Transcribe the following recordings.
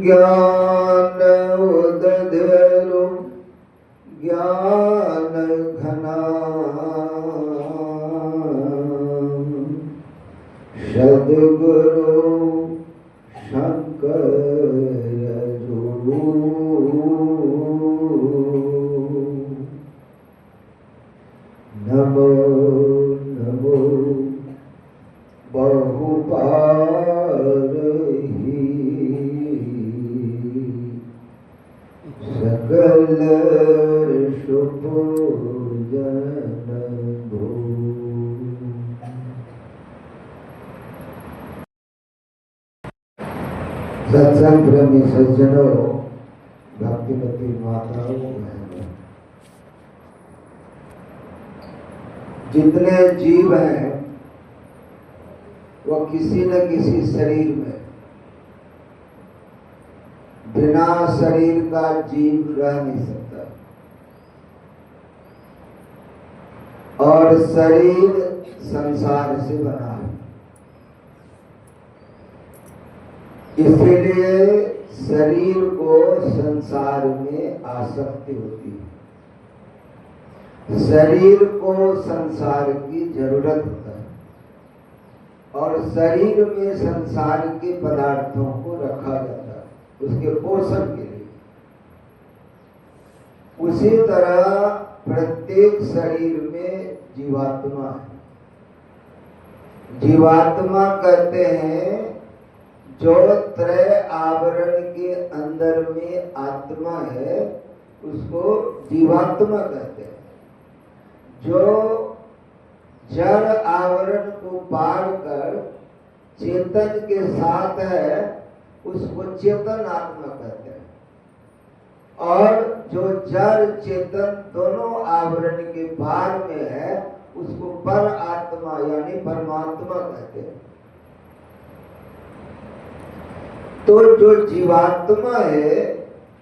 ज्ञान उदधेरु ज्ञान घना सद्गुरु शंकर नमो नमो बहुपारहि सकल शुभजन भो। सत्संग प्रेमी सज्जनों, भक्तिमती माताओं, बहनों, जितने जीव हैं वो किसी न किसी शरीर में, बिना शरीर का जीव रह नहीं सकता। और शरीर संसार से बना है, इसीलिए शरीर को संसार में आसक्ति होती है। शरीर को संसार की जरूरत होता है और शरीर में संसार के पदार्थों को रखा जाता है उसके पोषण के लिए। उसी तरह प्रत्येक शरीर में जीवात्मा है। जीवात्मा कहते हैं जो त्रय आवरण के अंदर में आत्मा है, उसको जीवात्मा कहते हैं। जो जड़ आवरण को पार कर चेतन के साथ है, उसको चेतन आत्मा कहते हैं। और जो जड़ चेतन दोनों आवरण के पार में है, उसको पर आत्मा यानी परमात्मा कहते हैं। तो जो जीवात्मा है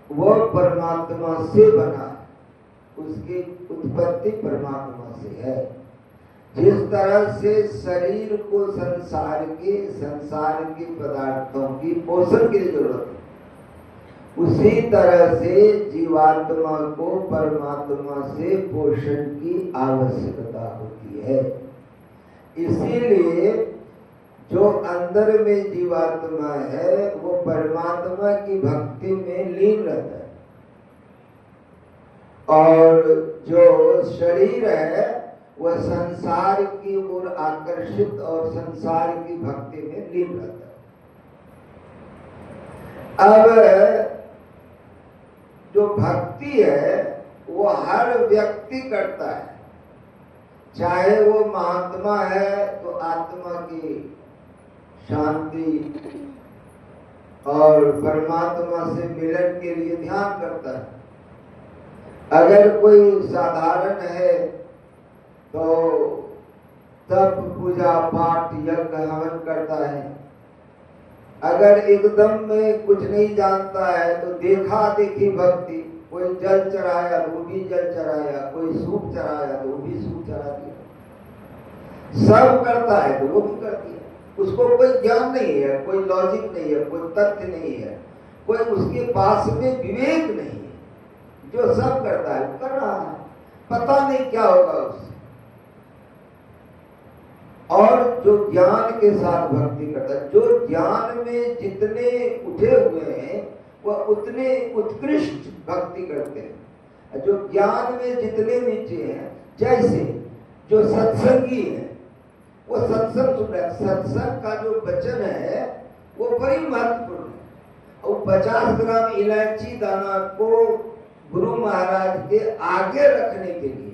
वो परमात्मा से बना है, उसकी उत्पत्ति परमात्मा से है। जिस तरह से शरीर को संसार के पदार्थों की पोषण की जरूरत है, उसी तरह से जीवात्मा को परमात्मा से पोषण की आवश्यकता होती है। इसीलिए जो अंदर में जीवात्मा है वो परमात्मा की भक्ति में लीन रहता है, और जो शरीर है वह संसार की ओर आकर्षित और संसार की भक्ति में लीन रहता है। अब जो भक्ति है वो हर व्यक्ति करता है, चाहे वो महात्मा है तो आत्मा की शांति और परमात्मा से मिलन के लिए ध्यान करता है। अगर कोई साधारण है तो तप पूजा पाठ यज्ञ हवन करता है। अगर एकदम में कुछ नहीं जानता है तो देखा देखी भक्ति, कोई जल चढ़ाया तो वो भी जल चढ़ाया, कोई सूप चढ़ाया तो वो भी सूप चढ़ा दिया। सब करता है तो वो भी करती है। उसको कोई ज्ञान नहीं है, कोई लॉजिक नहीं है, कोई तथ्य नहीं है, कोई उसके पास में विवेक नहीं है। जो सब करता है कर रहा है, पता नहीं क्या होगा उससे। और जो ज्ञान के साथ भक्ति करता है, जो ज्ञान में जितने उठे हुए हैं वह उतने उत्कृष्ट भक्ति करते हैं। जो ज्ञान में जितने नीचे हैं, जैसे जो सत्संगी है वो सत्संग सुन रहा है, सत्संग का जो वचन है वो बड़ी महत्वपूर्ण है। और 50 ग्राम इलायची दाना को गुरु महाराज के आगे रखने के लिए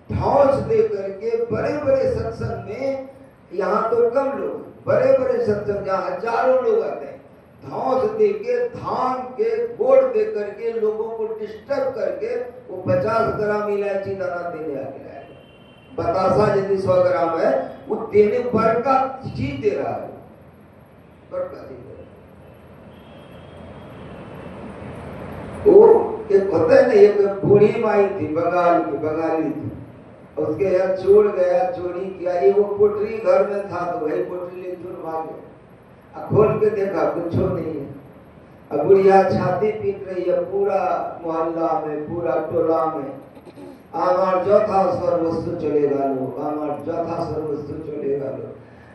धौंस दे करके बड़े बड़े सत्संग में, यहाँ तो कम लोग, बड़े बड़े सत्संग जहाँ हजारों लोग आते हैं, धौंस दे के धान के गोड़ दे करके लोगों को डिस्टर्ब करके वो 50 ग्राम इलायची दाना देने आ गया है। बतासा यदि 100 ग्राम है वो देने पर का चीज दे रहा है, पर का चीज दे रहा है। वो एक होता है ना, एक बूढ़ी माई थी, बंगाली थी, उसके यहाँ चोर गया, चोरी किया, ये वो पोटरी घर में था, तो वही पोटरी ले चोर भाग गया। खोल के देखा कुछ नहीं है। अब बुढ़िया छाती पीट रही है, पूरा मोहल्ला में, पूरा टोला में, आमार चौथा सर्वस्व चलेगा लो, आमार चौथा सर्वस्व चलेगा लो।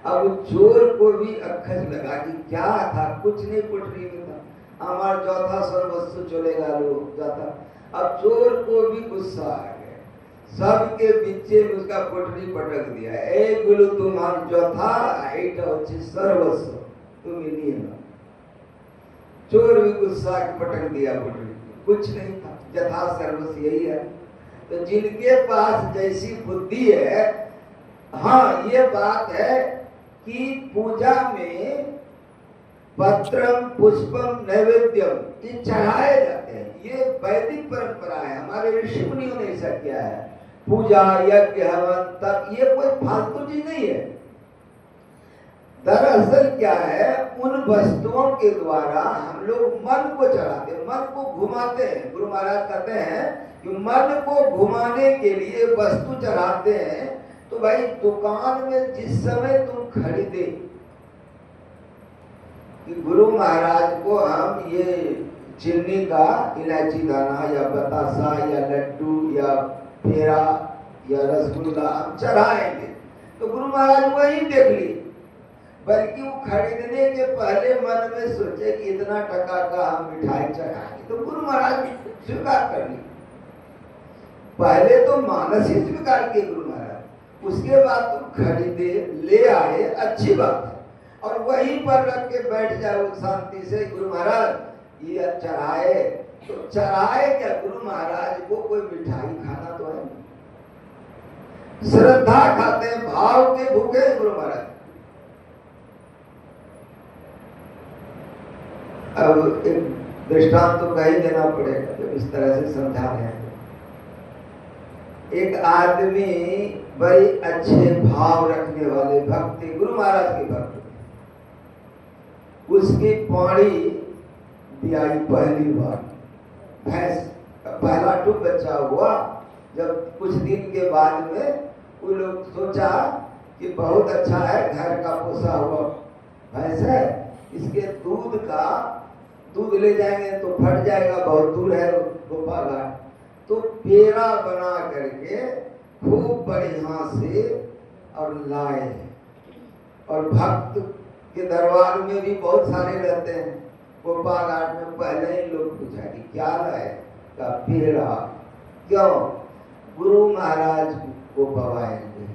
अब चोर को भी अखज लगा कि क्या था, कुछ नहीं पोटरी में था, हमार चौथा सर्वस्व चलेगा लो जाता। अब चोर को भी गुस्सा आ गया, सबके पीछे उसका पोटरी पटक दिया, ए गुरु तुम्हार चौथा एटा होच्छे सर्वस्व, तुम नहीं है। चोर भी गुस्सा पटक दिया पोटरी, कुछ नहीं था, यथा सर्वस्व यही है। तो जिनके पास जैसी बुद्धि है, हाँ ये बात है कि पूजा में पत्रम पुष्पम नैवेद्यम ये चढ़ाए जाते हैं, ये वैदिक परंपरा है, हमारे ऋषि मुनियों ने ऐसा किया है। पूजा यज्ञ हवन तप ये कोई फालतू चीज नहीं है। दरअसल क्या है, उन वस्तुओं के द्वारा हम लोग मन को चढ़ाते हैं, मन को घुमाते हैं। गुरु महाराज कहते हैं कि मन को घुमाने के लिए वस्तु चढ़ाते हैं। तो भाई दुकान में जिस समय तुम खरीदे कि गुरु महाराज को हम ये चीनी का इलायची दाना या बतासा या लड्डू या पेड़ा या रसगुल्ला हम चढ़ाएंगे, तो गुरु महाराज वही देख ली, बल्कि वो खरीदने के पहले मन में सोचे कि इतना टका का हम मिठाई चढ़ाएंगे, तो गुरु महाराज स्वीकार कर ली। पहले तो मानस ही स्वीकार किए गुरु महाराज, उसके बाद तुम खरीदे ले आए, अच्छी बात है, और वहीं पर रख के बैठ जाओ शांति से। गुरु महाराज ये चढ़ाए, तो चढ़ाए क्या, गुरु महाराज को कोई मिठाई खाना तो है नहीं, श्रद्धा खाते हैं, भाव के भूखे गुरु महाराज। अब एक दृष्टांत तो कहीं देना पड़ेगा जब इस तरह से समझा रहे हैं। एक आदमी बड़ी अच्छे भाव रखने वाले भक्ति, गुरु महाराज के भक्त, उसकी पानी दियाई पहली बार, भैंस पहला टूक बच्चा हुआ। जब कुछ दिन के बाद में वो लोग सोचा कि बहुत अच्छा है, घर का पोसा हुआ भैंस है, इसके दूध ले जाएंगे तो फट जाएगा, बहुत दूर है गोपा घाट, तो पेड़ा बना करके खूब बढ़िया से और लाए। और भक्त के दरबार में भी बहुत सारे रहते हैं, गोपा घाट में पहले ही लोग पूछा कि क्या लाए, का पेड़ा। क्यों, गुरु महाराज को पवाएंगे।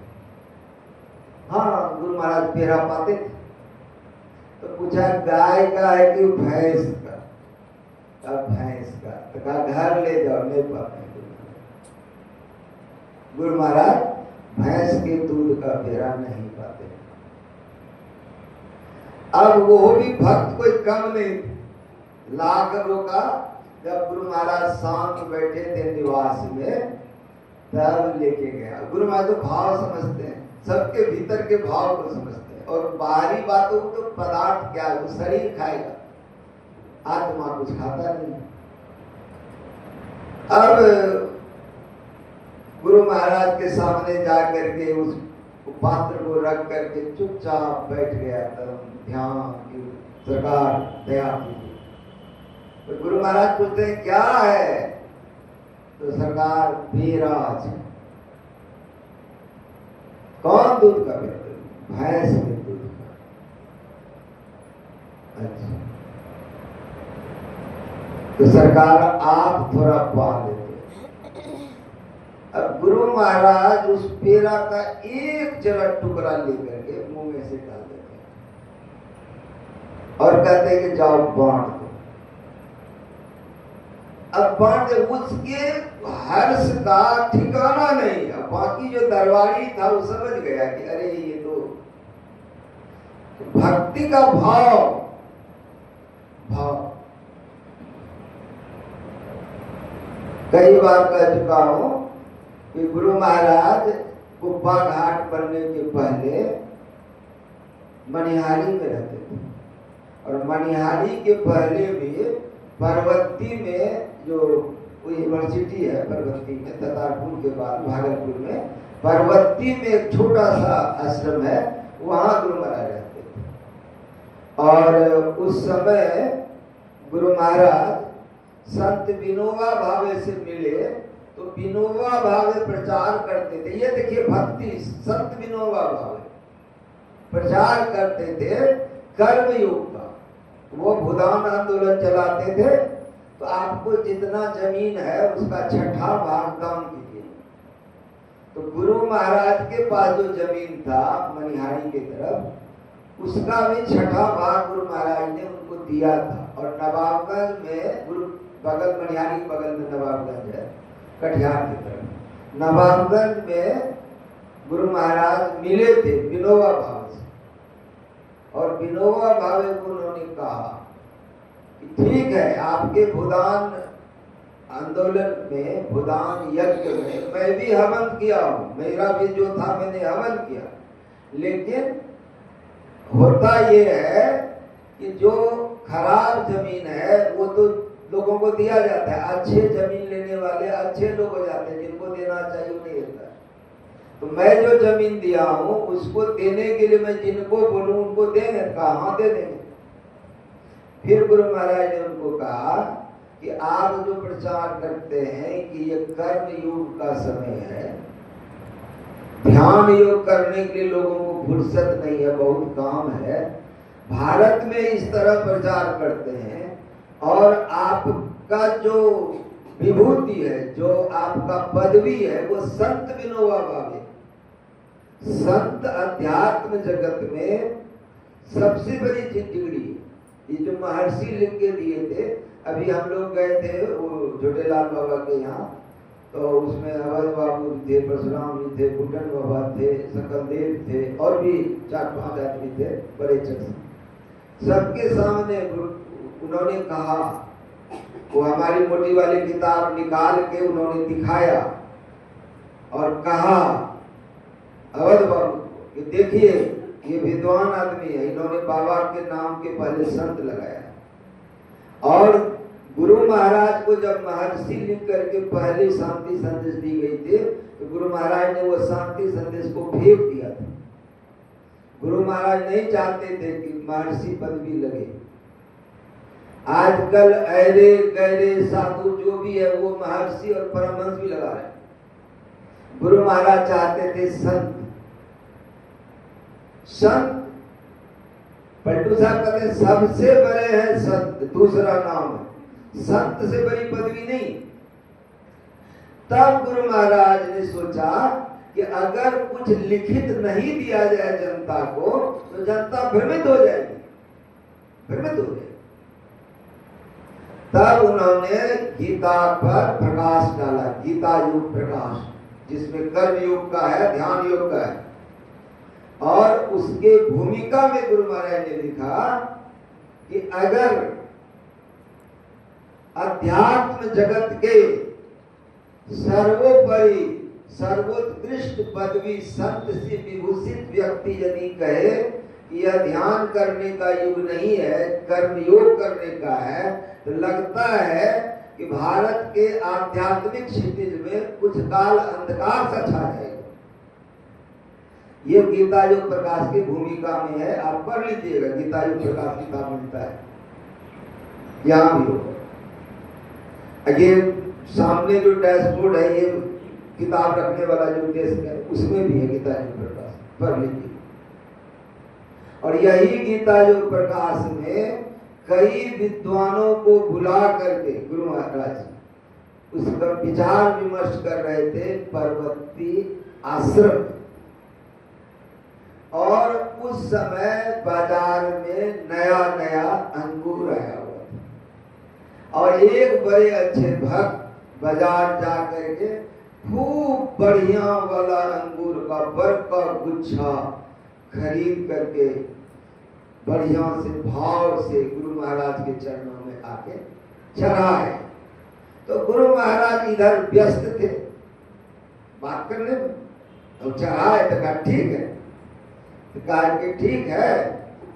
हाँ, गुरु महाराज पेड़ा पाते थे, तो पूछा गाय का है कि भैंस का? भैंस का। तो कहा घर ले जाओ, ले पाते। गुरु महाराज भैंस के दूध का पेड़ा नहीं पाते। अब वो भी भक्त कोई कम नहीं, लाकर रोका। जब गुरु महाराज शांत बैठे थे निवास में, तब लेके गया। गुरु महाराज तो भाव समझते हैं, सबके भीतर के भाव को समझते हैं, और बाहरी बातों तो पदार्थ क्या है, वो शरीर खाएगा, आत्मा कुछ खाता नहीं। अब गुरु महाराज के सामने जा करके उस पात्र को रख करके चुपचाप बैठ गया, तब ध्यान की सरकार दया कीजिए। तो गुरु महाराज पूछते हैं क्या है, तो सरकार बेराज। कौन दूध का पीते? भैंस के दूध का। अच्छा, तो सरकार आप थोड़ा पा लेते। अब गुरु महाराज उस पेड़ा का एक जरा टुकड़ा लेकर के मुंह में से डाल देते और कहते हैं कि जाओ बांट दो। अब बांट दे, उसके हर्ष का ठिकाना नहीं। अब बाकी जो दरबारी था वो समझ गया कि अरे ये तो भक्ति का भाव। कई बार कह चुका हूं कि गुरु महाराज कुप्पा घाट बनने के पहले मनिहारी में रहते थे, और मनिहारी के पहले भी परवत्ती में जो वो यूनिवर्सिटी है परबत्ती में, ततारपुर के बाद भागलपुर में परबत्ती में एक छोटा सा आश्रम है, वहां गुरु महाराज रहते थे। और उस समय गुरु महाराज संत विनोबा भावे से मिले तो विनोबा भावे प्रचार करते थे। ये देखिए भक्ति, संत विनोबा भावे प्रचार करते थे कर्म योग का। वो भूदान आंदोलन चलाते थे, तो आपको जितना जमीन है उसका छठा भाग दान कीजिए। तो गुरु महाराज के पास जो जमीन था मनिहारी की तरफ, उसका भी छठा भाग गुरु महाराज ने उनको दिया था। और नवाबगंज में गुरु बगल, मनिहारी के बगल में नवाबगंज है, कटिहार की तरफ। नवाबगंज में गुरु महाराज मिले थे विनोबा भावे से, और विनोबा भावे को उन्होंने कहा कि ठीक है, आपके भूदान आंदोलन में, भूदान यज्ञ में मैं भी हवन किया हूं, मेरा भी जो था मैंने हवन किया, लेकिन होता ये है कि जो खराब जमीन है वो तो लोगों को दिया जाता है, अच्छे जमीन लेने वाले अच्छे लोग हो जाते हैं, जिनको देना चाहिए उन्हें देता है। तो मैं जो जमीन दिया हूं उसको देने के लिए मैं जिनको बोलूं उनको देंगे, कहाँ दे देंगे। फिर गुरु महाराज ने उनको कहा कि आप जो प्रचार करते हैं कि ये कर्म योग का समय है, ध्यान योग करने के लिए लोगों को फुर्सत नहीं है, बहुत काम है, भारत में इस तरह प्रचार करते हैं, और आपका जो विभूति है, जो आपका पदवी है, वो संत विनोबा भावे, संत अध्यात्म जगत में सबसे बड़ी डिग्री। ये जो महर्षि लिख के दिए थे, अभी हम लोग गए थे वो झूठेलाल बाबा के यहाँ, तो उसमें अवध बाबू थे, परशुराम जी थे, बुड्ढन बाबा थे, सकलदेव थे, और भी 4-5 आदमी थे बड़े चक्र। सबके सामने उन्होंने कहा, वो हमारी मोटी वाली किताब निकाल के उन्होंने दिखाया और कहा अवध बाबू कि देखिए ये विद्वान आदमी है, इन्होंने बाबा के नाम के पहले संत लगाया। और गुरु महाराज को जब महर्षि लिख करके पहले शांति संदेश दी गई थी, तो गुरु महाराज ने वो शांति संदेश को फेंक दिया था। गुरु महाराज नहीं चाहते थे कि महर्षि पदवी लगे। आजकल ऐरे गैरे साधु जो भी है वो महर्षि और परमहंस भी लगा रहे हैं। गुरु महाराज चाहते थे संत। संत पलटू साहब कहते हैं सबसे बड़े हैं संत, दूसरा नाम है, संत से बड़ी पदवी नहीं। तब गुरु महाराज ने सोचा कि अगर कुछ लिखित नहीं दिया जाए जनता को, तो जनता भ्रमित हो जाएगी, भ्रमित हो जाएगी। तब उन्होंने गीता पर प्रकाश डाला, गीता योग प्रकाश, जिसमें कर्म योग का है, ध्यान योग का है। और उसके भूमिका में गुरु महाराज ने लिखा कि अगर अध्यात्म जगत के सर्वोपरि सर्वोत्कृष्ट पदवी संत से विभूषित व्यक्ति यदि कहे कि यह ध्यान करने का युग नहीं है, कर्म योग करने का है, तो लगता है कि भारत के आध्यात्मिक क्षितिज में कुछ काल अंधकार सा छा जाएगा। ये गीता योग प्रकाश की भूमिका में है, आप पढ़ लीजिएगा, गीता योग प्रकाश किताब मिलता है, यहां भी होगा। ये सामने जो डैशबोर्ड है, ये किताब रखने वाला जो डेस्क है, उसमें भी है गीता योग प्रकाश, पढ़ लीजिए। और यही गीता योग प्रकाश में कई विद्वानों को बुला करके गुरु महाराज उसका विचार विमर्श कर रहे थे परबत्ती आश्रम। और उस समय बाजार में नया नया अंगूर आया हुआ था, और एक बड़े अच्छे भक्त बाजार जा करके खूब बढ़िया वाला अंगूर का बड़का गुच्छा खरीद करके बढ़िया से भाव से गुरु महाराज के चरणों में आके चढ़ाए। तो गुरु महाराज इधर व्यस्त थे बात करने में, तो चढ़ाए तो कहा ठीक है, तो कहा कि ठीक है,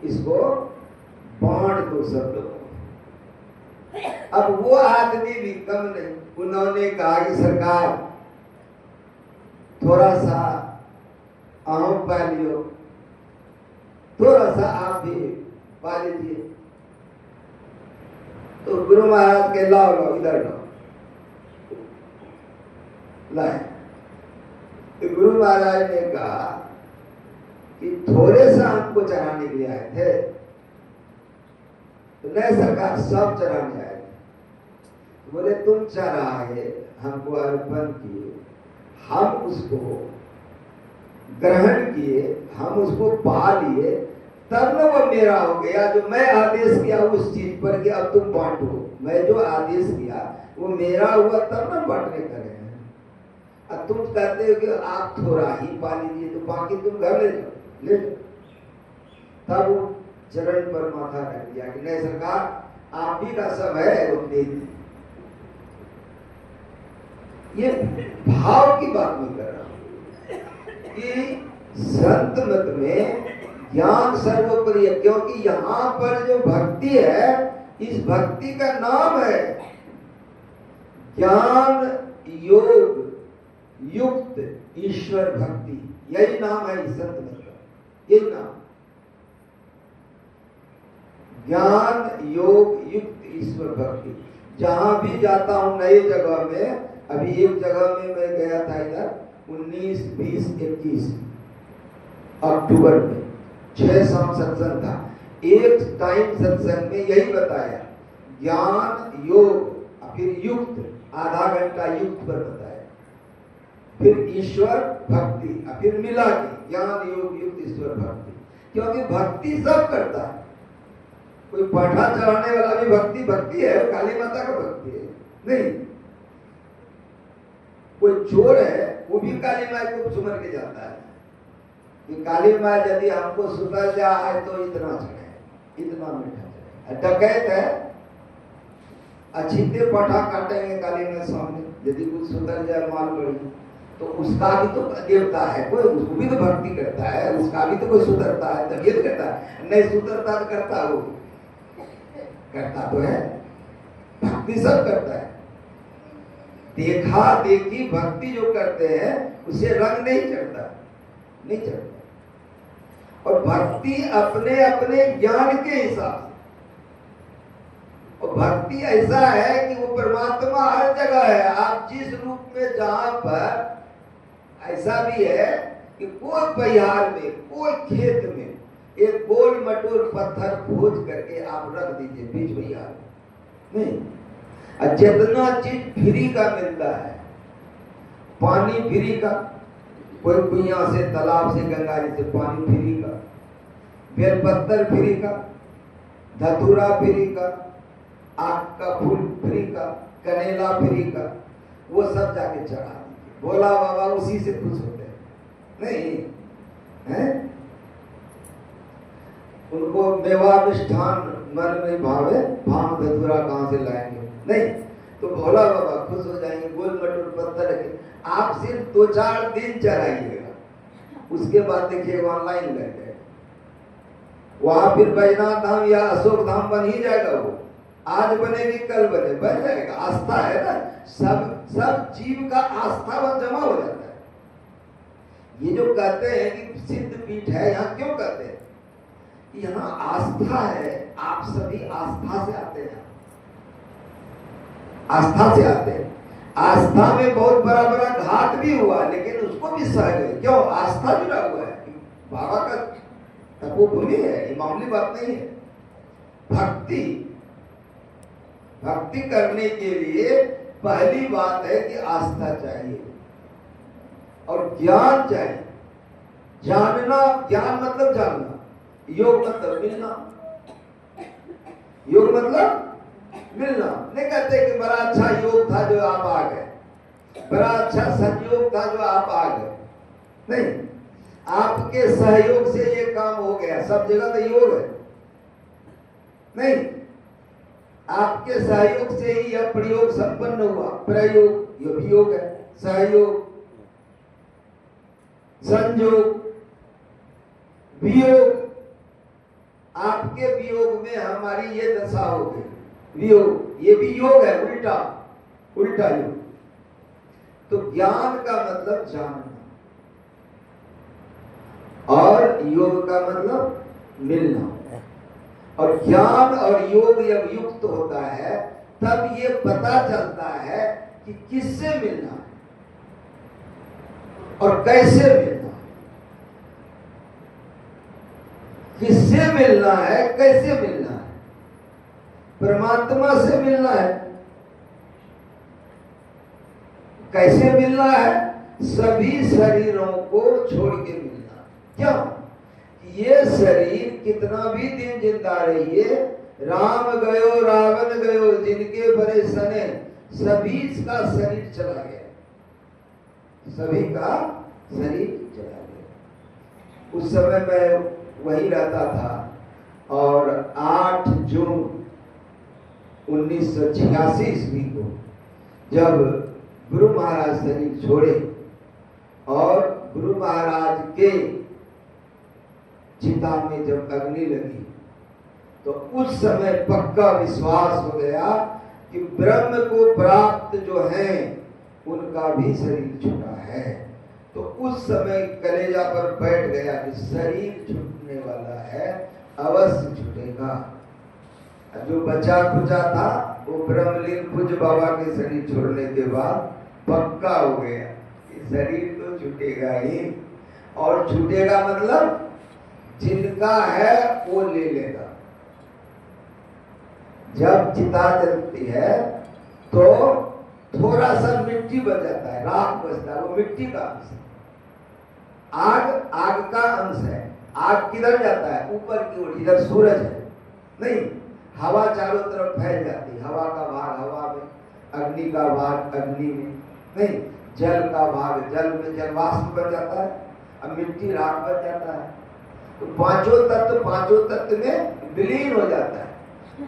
इसको बांट दो सब लोग। अब वो आदमी भी कम नहीं, उन्होंने कहा कि सरकार थोड़ा सा आम पा लियो, थोड़ा सा आप भी पा लीजिए। तो गुरु महाराज के लाओ लो, इधर लो, लाए। तो गुरु महाराज ने कहा कि थोड़े सा हमको चढ़ाने के लिए आए थे। तो नहीं सरकार, सब चढ़ाने आए थे। बोले तुम चढ़ाए, हमको अर्पण किए, हम उसको ग्रहण किए, हम उसको पा लिए, तब न वो मेरा हो गया। जो मैं आदेश किया उस चीज पर कि अब तुम बांटो, मैं जो आदेश किया वो मेरा हुआ, तब न बांटने करे हैं। अब तुम कहते हो कि आप थोड़ा ही पा लीजिए, तो बाकी तुम घर ले जाओ, ले जाओ। तब वो चरण पर माथा रख दिया कि नहीं सरकार, आप ही का सब है, वो दे दी। ये भाव की बात नहीं कर रहा हूं कि संत मत में ज्ञान सर्वोपरि है, क्योंकि यहां पर जो भक्ति है, इस भक्ति का नाम है ज्ञान योग युक्त ईश्वर भक्ति। यही नाम है इस संत मत का, यही नाम, ज्ञान योग युक्त ईश्वर भक्ति। जहां भी जाता हूं नई जगह में, अभी एक जगह में मैं गया था इधर 19, 20, 21 अक्टूबर में 6 शाम सत्संग था। एक टाइम सत्संग में यही बताया, ज्ञान योग फिर युक्त, आधा घंटा युक्त पर बताया, फिर ईश्वर भक्ति, फिर मिला के ज्ञान योग युक्त ईश्वर भक्ति। क्योंकि भक्ति सब करता है, कोई पाठा चढ़ाने वाला भी भक्ति भक्ति है, काली माता का भक्ति है नहीं। कोई चोर है वो भी काली माई को सुमर के जाता है कि काली माई यदि हमको सुतर जाए तो इतना चढ़े, इतना मीठा चढ़े। डकैत है, अच्छीते पठा काटेंगे काली माई सामने, यदि कुछ सुतर जाए माल बड़ी, तो उसका भी तो देवता है कोई, उसको भी तो भक्ति करता है, उसका भी तो कोई सुधरता है, तबीयत करता है, नहीं सुधरता तो करता, वो करता तो है, भक्ति सब करता है। देखा देखी भक्ति जो करते हैं उसे रंग नहीं चढ़ता, नहीं चढ़ता। और भक्ति अपने अपने ज्ञान के हिसाब, और भक्ति ऐसा है कि वो परमात्मा हर जगह है। आप जिस रूप में, जहां पर ऐसा भी है कि कोई बिहार में, कोई खेत में एक गोल मटोल पत्थर खोज करके आप रख दीजिए बीच बिहार में, नहीं। जितना चीज फ्री का मिलता है, पानी फ्री का, कोई कुइया से, तालाब से, गंगा जी से पानी फ्री का, बेलपत्तर फ्री का, धतूरा फ्री का, आग का फूल फ्री का, कनेला फ्री का, वो सब जाके चढ़ा दीजिए। भोला बाबा उसी से खुश होते हैं, नहीं है? उनको मेवा मिष्ठान मन में भावे, भांग धतूरा कहां से लाएंगे, नहीं। तो भोला बाबा खुश हो जाएंगे। गोल मटोल पत्थर रखे, आप सिर्फ 2-4 दिन चढ़ाइएगा, उसके बाद देखिए ऑनलाइन लग जाएगा, वहां फिर बैजनाथ धाम या अशोक धाम बन ही जाएगा। वो आज बनेगी कल बन जाएगा। आस्था है ना, सब जीव का आस्था वह जमा हो जाता है। ये जो कहते हैं कि सिद्ध पीठ है, यहाँ क्यों कहते हैं? यहाँ आस्था है, आप सभी आस्था से आते हैं, आस्था से आते हैं। आस्था में बहुत बड़ा बड़ा घाट भी हुआ, लेकिन उसको भी सह गए, क्यों? आस्था जुड़ा हुआ है, बाबा का तपोभूमि है, ये मामूली बात नहीं है। भक्ति करने के लिए पहली बात है कि आस्था चाहिए और ज्ञान चाहिए। जानना, ज्ञान मतलब जानना, योग मतलब मिलना, योग मतलब मिलना। नहीं कहते कि बड़ा अच्छा योग था जो आप आ गए, बड़ा अच्छा संयोग था जो आप आ गए, नहीं। आपके सहयोग से ये काम हो गया, सब जगह तो योग है, नहीं। आपके सहयोग से ही यह प्रयोग संपन्न हुआ। प्रयोग ये भी योग है, सहयोग, संयोग, वियोग। आपके वियोग में हमारी ये दशा हो गई, वियोग, ये भी योग है, उल्टा। उल्टा योग। तो ज्ञान का मतलब जानना और योग का मतलब मिलना। और ज्ञान और योग जब युक्त होता है तब ये पता चलता है कि किससे मिलना है और कैसे मिलना है। किससे मिलना है, कैसे मिलना है? परमात्मा से मिलना है। कैसे मिलना है? सभी शरीरों को छोड़ के मिलना। क्यों? ये शरीर कितना भी दिन जिंदा रहिए, राम गयो रावण गयो जिनके बड़े सने, सभी का शरीर चला गया, सभी का शरीर चला गया। उस समय मैं वहीं रहता था और 8 जून 1986 ईस्वी को जब गुरु महाराज शरीर छोड़े और गुरु महाराज के चिता में जब अग्नि लगी तो उस समय पक्का विश्वास हो गया कि ब्रह्म को प्राप्त जो है उनका भी शरीर छूटा है। तो उस समय कलेजा पर बैठ गया कि शरीर छूटने वाला है, अवश्य छूटेगा। जो बचा खुचा था वो ब्रह्मलीन पूज बाबा के शरीर छोड़ने के बाद पक्का हो गया कि शरीर तो छूटेगा ही। और छूटेगा मतलब जिनका है वो ले लेगा। जब चिता जलती है तो थोड़ा सा मिट्टी बच जाता है, राख बचता है, वो मिट्टी का अंश है। आग आग का अंश है। आग किधर जाता है? ऊपर की ओर, इधर सूरज है नहीं। हवा चारों तरफ फैल जाती है, हवा का भाग हवा में, अग्नि का भाग अग्नि में नहीं, जल का भाग जल में, जलवाष्प बन जाता है, अब मिट्टी राख बन जाता है। तो पांचों तत्व में विलीन हो जाता है।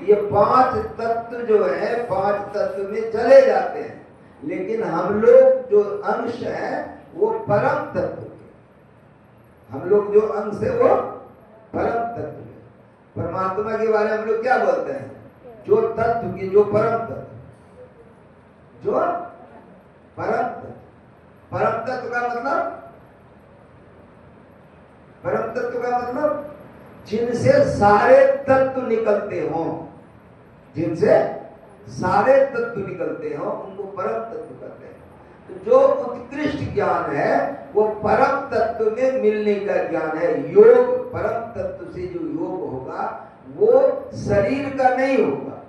ये 5 तत्व जो है 5 तत्व में चले जाते हैं, लेकिन हम लोग जो अंश है वो परम तत्व के, हम लोग जो अंश है वो परम तत्व है। परमात्मा के बारे में हम लोग क्या बोलते हैं? जो तत्व की, जो परम तत्व, जो परम तत्व। परम तत्व का मतलब, परम तत्व का मतलब जिनसे सारे तत्व निकलते हों, जिनसे सारे तत्व निकलते हों उनको परम तत्व कहते हैं। तो जो उत्कृष्ट ज्ञान है वो परम तत्व में मिलने का ज्ञान है। योग परम तत्व से जो योग होगा वो शरीर का नहीं होगा,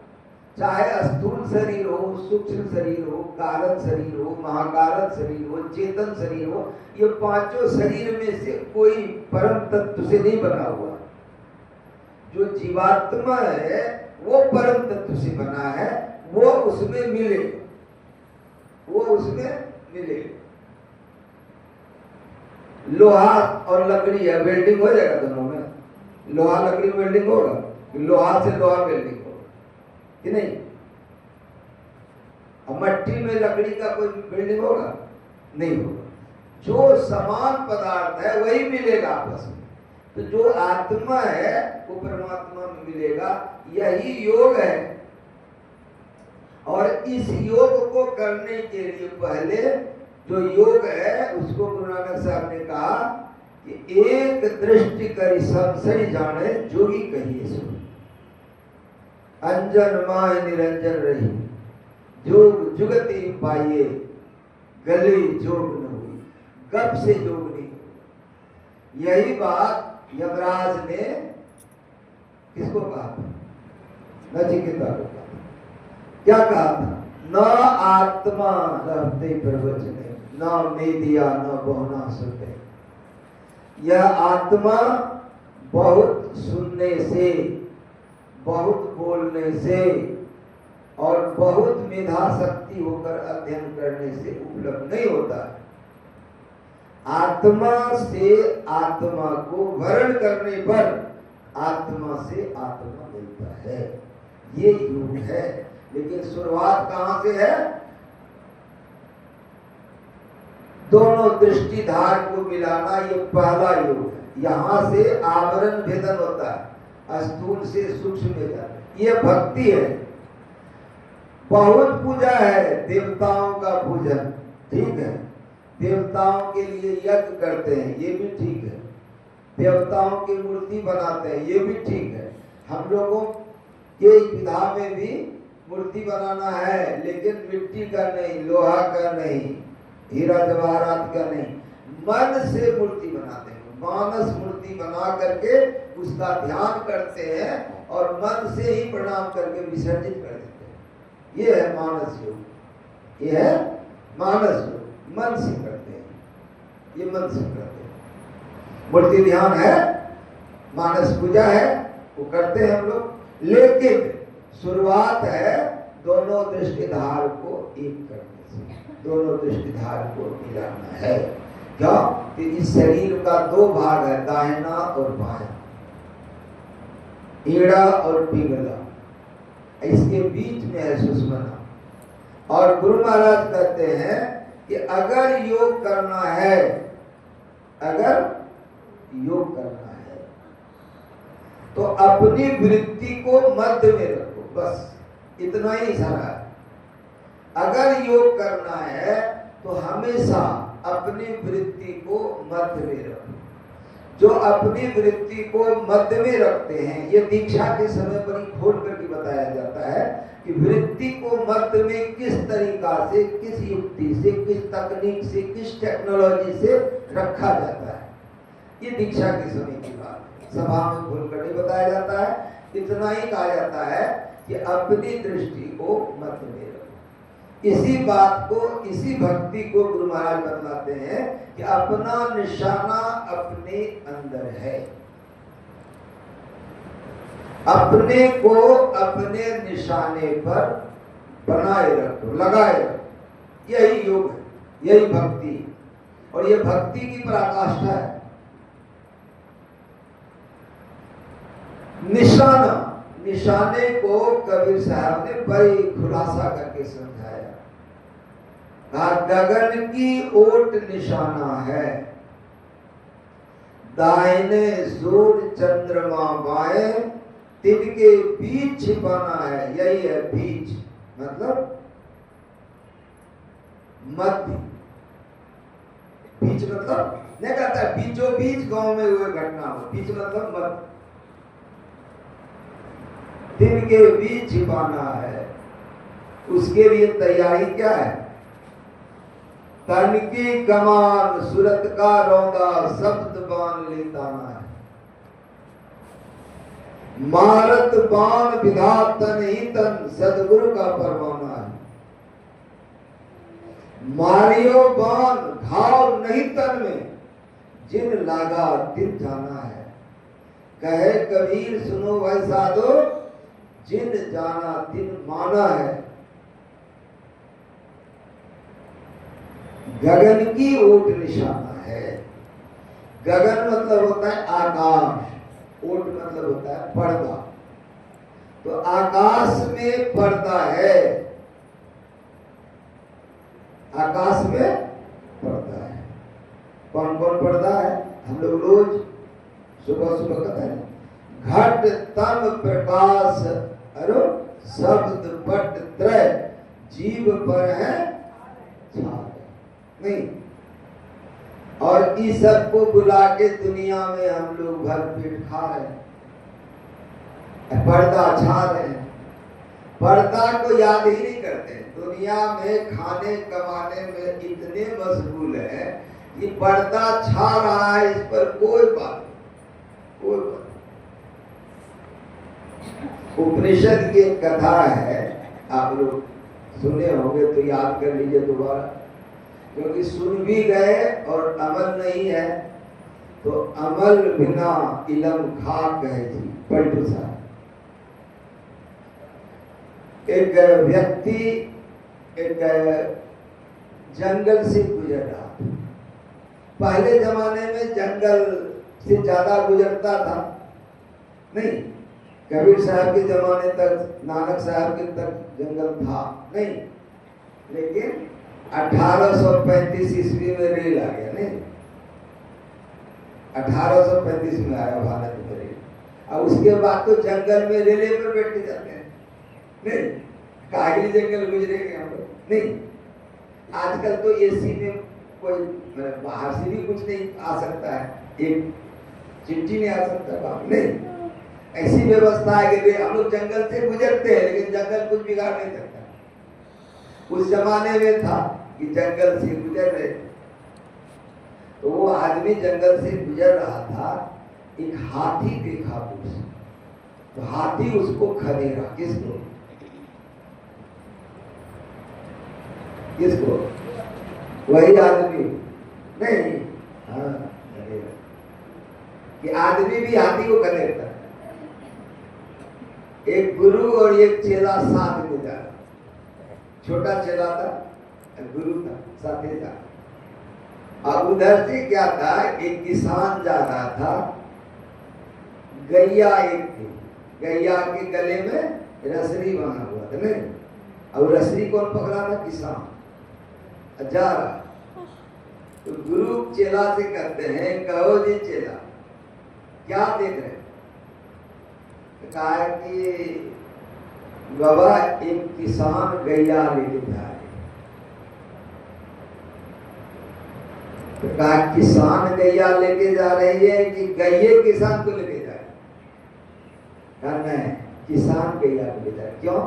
चाहे स्थूल शरीर हो, सूक्ष्म शरीर हो, कारण शरीर हो, महाकारण शरीर हो, चेतन शरीर हो, ये 5 शरीर में से कोई परम तत्व से नहीं बना हुआ। जो जीवात्मा है वो परम तत्व से बना है, वो उसमें मिले, वो उसमें मिले। लोहा और लकड़ी है, वेल्डिंग हो जाएगा दोनों में। लोहा लकड़ी वेल्डिंग होगा, लोहा से लोहा वेल्डिंग होगा कि नहीं? और मट्टी में लकड़ी का कोई वेल्डिंग होगा? नहीं होगा। जो समान पदार्थ है वही मिलेगा आपस में। तो जो आत्मा है वो परमात्मा में मिलेगा, यही योग है। और इस योग को करने के लिए पहले जो योग है उसको गुरु नानक साहब ने कहा कि एक दृष्टि करी संशय जाने जोगी कहिए सो, अंजन माय निरंजन रही, जोग जुगति पाइए, गली जोग न हुई, गप से जोग नहीं हुई। यही बात यमराज ने किसको कहा था? नचिकेता को कहा। क्या कहा था? न आत्मा रहते प्रवचने, न मेदिया न बहुना सुनते। यह आत्मा बहुत सुनने से, बहुत बोलने से और बहुत मेधा शक्ति होकर अध्ययन करने से उपलब्ध नहीं होता है। आत्मा से आत्मा को वर्ण करने पर आत्मा से आत्मा मिलता है, ये योग है। लेकिन शुरुआत कहां से है? दोनों दृष्टिधार को मिलाना, ये पहला योग है। यहां से आवरण भेदन होता है, स्थूल से सूक्ष्म में जाता है, ये भक्ति है। बहुत पूजा है, देवताओं का पूजन, ठीक है, देवताओं के लिए यज्ञ करते हैं, ये भी ठीक है, देवताओं की मूर्ति बनाते हैं, ये भी ठीक है। हम लोगों के विधा में भी मूर्ति बनाना है, लेकिन मिट्टी का नहीं, लोहा का नहीं, हीरा जवाहरात का नहीं, मन से मूर्ति बनाते हैं। मानस मूर्ति बना करके उसका ध्यान करते हैं और मन से ही प्रणाम करके विसर्जित कर देते हैं। ये है मानस योग, ये है मानस योग, मन से करते हैं, ये मन से करते हैं। मूर्ति ध्यान है, मानस पूजा है, वो करते हैं हम लोग, लेकिन शुरुआत है दोनों दृष्टिधार को एक करने से, दोनों दृष्टिधार को मिलाना है। क्या कि इस शरीर का दो भाग है, दाहिना और बायां, ईड़ा और पिंगला, इसके बीच में है सुषुम्ना। और गुरु महाराज कहते हैं कि अगर योग करना है, अगर योग करना है तो अपनी वृत्ति को मध्य में रखो, बस इतना ही इशारा है। अगर योग करना है तो हमेशा अपनी वृत्ति को मध्य में रखो। जो अपनी वृत्ति को मध्य में रखते हैं, ये दीक्षा के समय पर ही खोल करके बताया जाता है कि वृत्ति को मध्य में किस तरीका से, किस युक्ति से, किस तकनीक से, किस टेक्नोलॉजी से रखा जाता है। ये दीक्षा के समय की बात है, सभा में खोल कर नहीं बताया जाता है। इतना ही कहा जाता है कि अपनी दृष्टि को मध्य में रखो। इसी बात को, इसी भक्ति को गुरु महाराज बतलाते हैं कि अपना निशाना अपने अंदर है, अपने को अपने निशाने पर बनाए रखो, लगाए रखो। यही योग है, यही भक्ति है, और ये भक्ति की पराकाष्ठा है। निशाना, निशाने को कबीर साहब ने बड़ी खुलासा करके समझाया। गगन की ओट निशाना है, दाहिने सूर्य चंद्रमा बाएं, तिनके बीच छिपाना है। यही है बीच, मतलब मध्य। बीच मतलब नहीं कहता बीचों बीच गांव में हुए घटना हो, बीच मतलब मध्य। दिन के बीच छिपाना है, उसके लिए तैयारी क्या है? तन की कमान सूरत का रौंदा शब्द बाण लेताना है, मारत बाण विधा तन ही तन सदगुरु का परवाना है। मारियो बाण घाव नहीं तन में, जिन लागा दिन जाना है। कहे कबीर सुनो भाई साधो, जिन जाना दिन माना है। गगन की ओट निशाना है। गगन मतलब होता है आकाश, ओट मतलब होता है पर्दा। तो आकाश में पर्दा है, आकाश में पर्दा है। कौन कौन पर्दा है? हम लोग रोज सुबह सुबह कहते हैं घट तम प्रकाश अरो शब्द पट त्रय, जीव पर है छाया नहीं। और इस सब को बुला के दुनिया में हम लोग भर पेट खा रहे हैं, पर्दा छा रहे हैं। पर्दा को याद ही नहीं करते। दुनिया में खाने कमाने में इतने मशगूल है कि पर्दा छा रहा है, इस पर कोई बात नहीं, कोई बात। उपनिषद की एक कथा है, आप लोग सुने होंगे तो याद कर लीजिए दोबारा, क्योंकि सुन भी गए और अमल नहीं है तो अमल बिना इलम खाक है जी। पलटू साहब, एक व्यक्ति एक जंगल से गुजर रहा था। पहले जमाने में जंगल से ज्यादा गुजरता था नहीं, कबीर साहब के जमाने तक, नानक साहब के तक जंगल था नहीं, लेकिन 1835 ईस्वी में रेल आ गया नहीं, 1835 में आया भारत में रेल। अब उसके बाद तो जंगल में रेले पर बैठ के जाते हैं नहीं, कागली जंगल गुजरेंगे हम लोग नहीं। आजकल तो एसी में कोई बाहर से भी कुछ नहीं आ सकता है, एक चिट्ठी नहीं आ सकता बाहर नहीं। ऐसी व्यवस्था है कि हम लोग जंगल से गुजरते हैं लेकिन जंगल कुछ बिगाड़ नहीं सकता। उस जमाने में था कि जंगल से गुजर रहे, तो वो आदमी जंगल से गुजर रहा था, एक हाथी देखा उसे, तो हाथी उसको खदेड़ा। किसको? किसको? वही आदमी नहीं, हाँ कि आदमी भी हाथी को खदेड़ता। एक गुरु और एक चेला साथ में जा रहा, छोटा चेला था, गुरु था, साथी था। अब उधर से क्या था, एक किसान जा रहा था, गैया एक थी, गैया के गले में रसरी बना हुआ था नहीं। अब रसरी कौन पकड़ा था? किसान जा रहा। तो गुरु चेला से कहते हैं, कहो जी चेला क्या देख रहे? कहा कि बाबा एक किसान गैया लेके जा रहे। तो कहा किसान गैया लेके जा रही है कि गैये किसान को लेके जा रही? कहा नहीं, किसान गैया को ले जा रही। क्यों?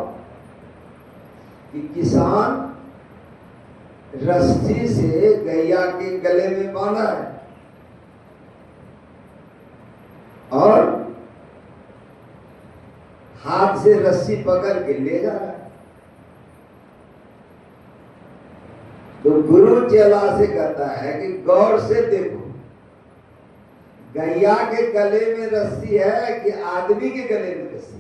कि किसान रस्सी से गैया के गले में बांधा है और हाथ से रस्सी पकड़ के ले जा रहा है। तो गुरु चेला से कहता है कि गौर से देखो, गैया के गले में रस्सी है कि आदमी के गले में रस्सी?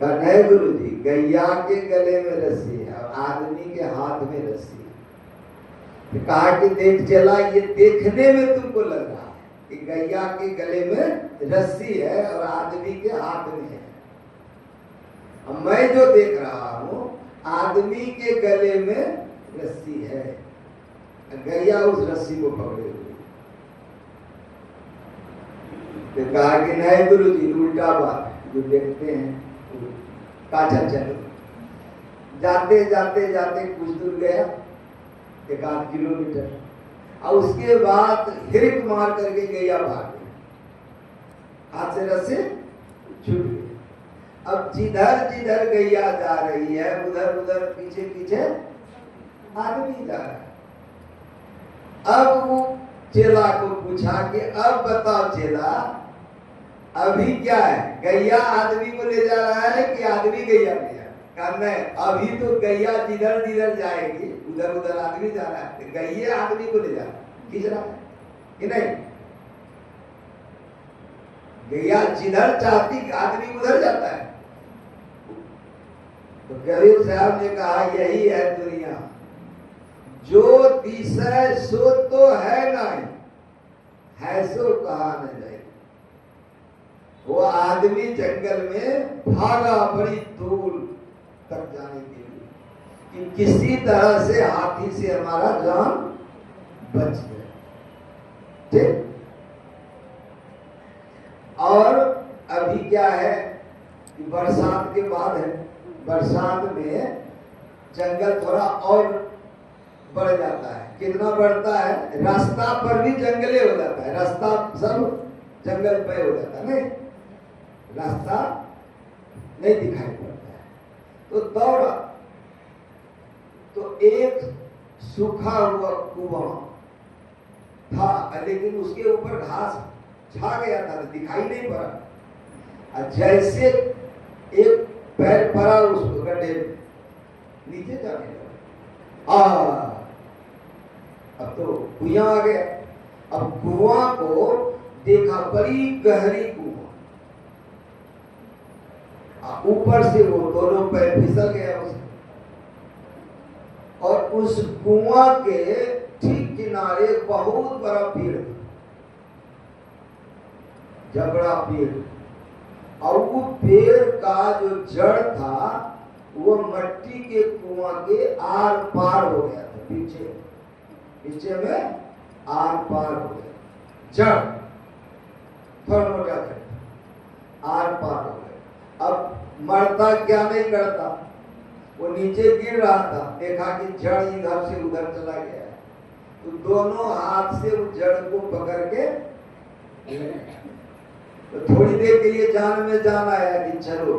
कहा नहीं गुरु जी, गैया के गले में रस्सी है और आदमी के हाथ में रस्सी है। तो कहा कि देख चला, ये देखने में तुमको लग रहा है कि गैया के गले में रस्सी है और आदमी के हाथ में है। अब मैं जो देख रहा हूं, आदमी के गले में रस्सी है, गैया उस रस्सी को पकड़े हुए। तो कहा कि नहीं गुरु जी, उल्टा बात है, जो देखते हैं। काचा चलो, जाते जाते जाते कुछ दूर गया, 1-8 किलोमीटर, और उसके बाद हिरिक मार करके गैया भाग गई, हाथ से रस्सी छूट गई। अब जिधर जिधर गैया जा रही है, उधर उधर पीछे पीछे आदमी जा रहा है। अब वो चेला को पूछा कि अब बताओ चेला, अभी क्या है, गैया आदमी को ले जा रहा है कि आदमी गैया ले जा रहा है? कहा नहीं, अभी तो गैया जिधर जिधर जाएगी उधर उधर आदमी जा रहा है, गैया आदमी को ले जा रहा है, खींच रहा है कि नहीं? गैया जिधर चाहती आदमी उधर जाता है। तो कबीर साहब ने कहा यही है दुनिया, जो दिशा सो तो है नहीं, है सो कहा न जाए। वो आदमी जंगल में भागा बड़ी दूर तक जाने के लिए कि किसी तरह से हाथी से हमारा जान बच गया। ठीक। और अभी क्या है कि बरसात के बाद है, बरसात में जंगल थोड़ा और बढ़ जाता है। कितना बढ़ता है? रास्ता पर भी जंगले हो जाता है, रास्ता सब जंगल पे हो जाता है, नहीं रास्ता नहीं दिखाई पड़ता है। तो दौड़ा, तो एक सूखा हुआ कुआं था, लेकिन उसके ऊपर घास छा गया था, दिखाई नहीं पड़ा। और जैसे एक पैर पड़ा उस गड्ढे में, नीचे जाने लगा। अब तो कुआं आ गया। अब कुआं को देखा, बड़ी गहरी कुआं, ऊपर से वो दोनों पैर फिसल गया उसमें। और उस कुआं के ठीक किनारे बहुत बड़ा पेड़, जबड़ा पेड़, और वो पेड़ का जो जड़ था वो मट्टी के कुआं के आर पार हो गया था, पीछे पीछे में आर पार हो गया, जड़ थोड़ा मोटा आर पार हो गया। अब मरता क्या नहीं करता, वो नीचे गिर रहा था, देखा कि जड़ इधर से उधर चला गया है, तो दोनों हाथ से उस जड़ को पकड़ के, तो थोड़ी देर के लिए जान में जान आया कि चलो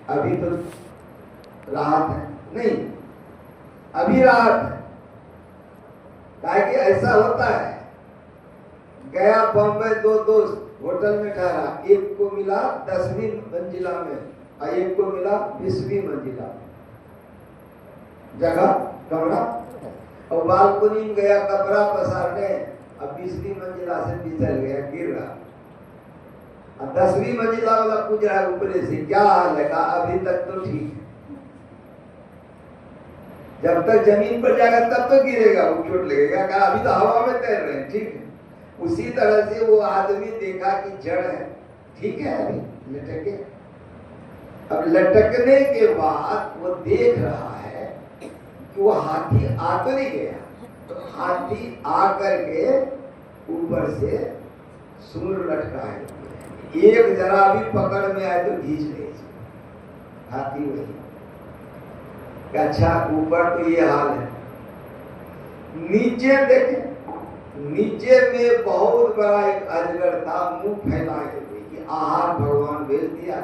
अभी तो राहत है, नहीं अभी राहत है। ताकि ऐसा होता है, गया बॉम्बे, दो दोस्त होटल में ठहरा, एक को मिला 10वीं मंजिला में और एक को मिला 20वीं मंजिला में जगह कमरा, और बालकनी में गया कपड़ा पसारने, अब 20वीं मंजिला से फिसल गया, गिर रहा, अब 10वीं मंजिला वाला पूछ रहा है ऊपर से, क्या हाल है? कहा अभी तक तो ठीक है, जब तक जमीन पर जाएगा तब तो गिरेगा, वो चोट लगेगा। कहा अभी तो हवा में तैर रहे हैं, ठीक है। उसी तरह से वो आदमी देखा कि जड़ है, ठीक है, अभी लटके। अब लटकने के बाद वो देख रहा है कि वो हाथी आ तो नहीं गया, तो हाथी आकर के ऊपर से सूर लटका है, एक जरा भी पकड़ में आए तो खींच ले, हाथी वही। अच्छा ऊपर तो ये हाल है, नीचे देखे, नीचे में बहुत बड़ा एक अजगर था, मुंह फैलाए हुए कि आहार भगवान भेज दिया,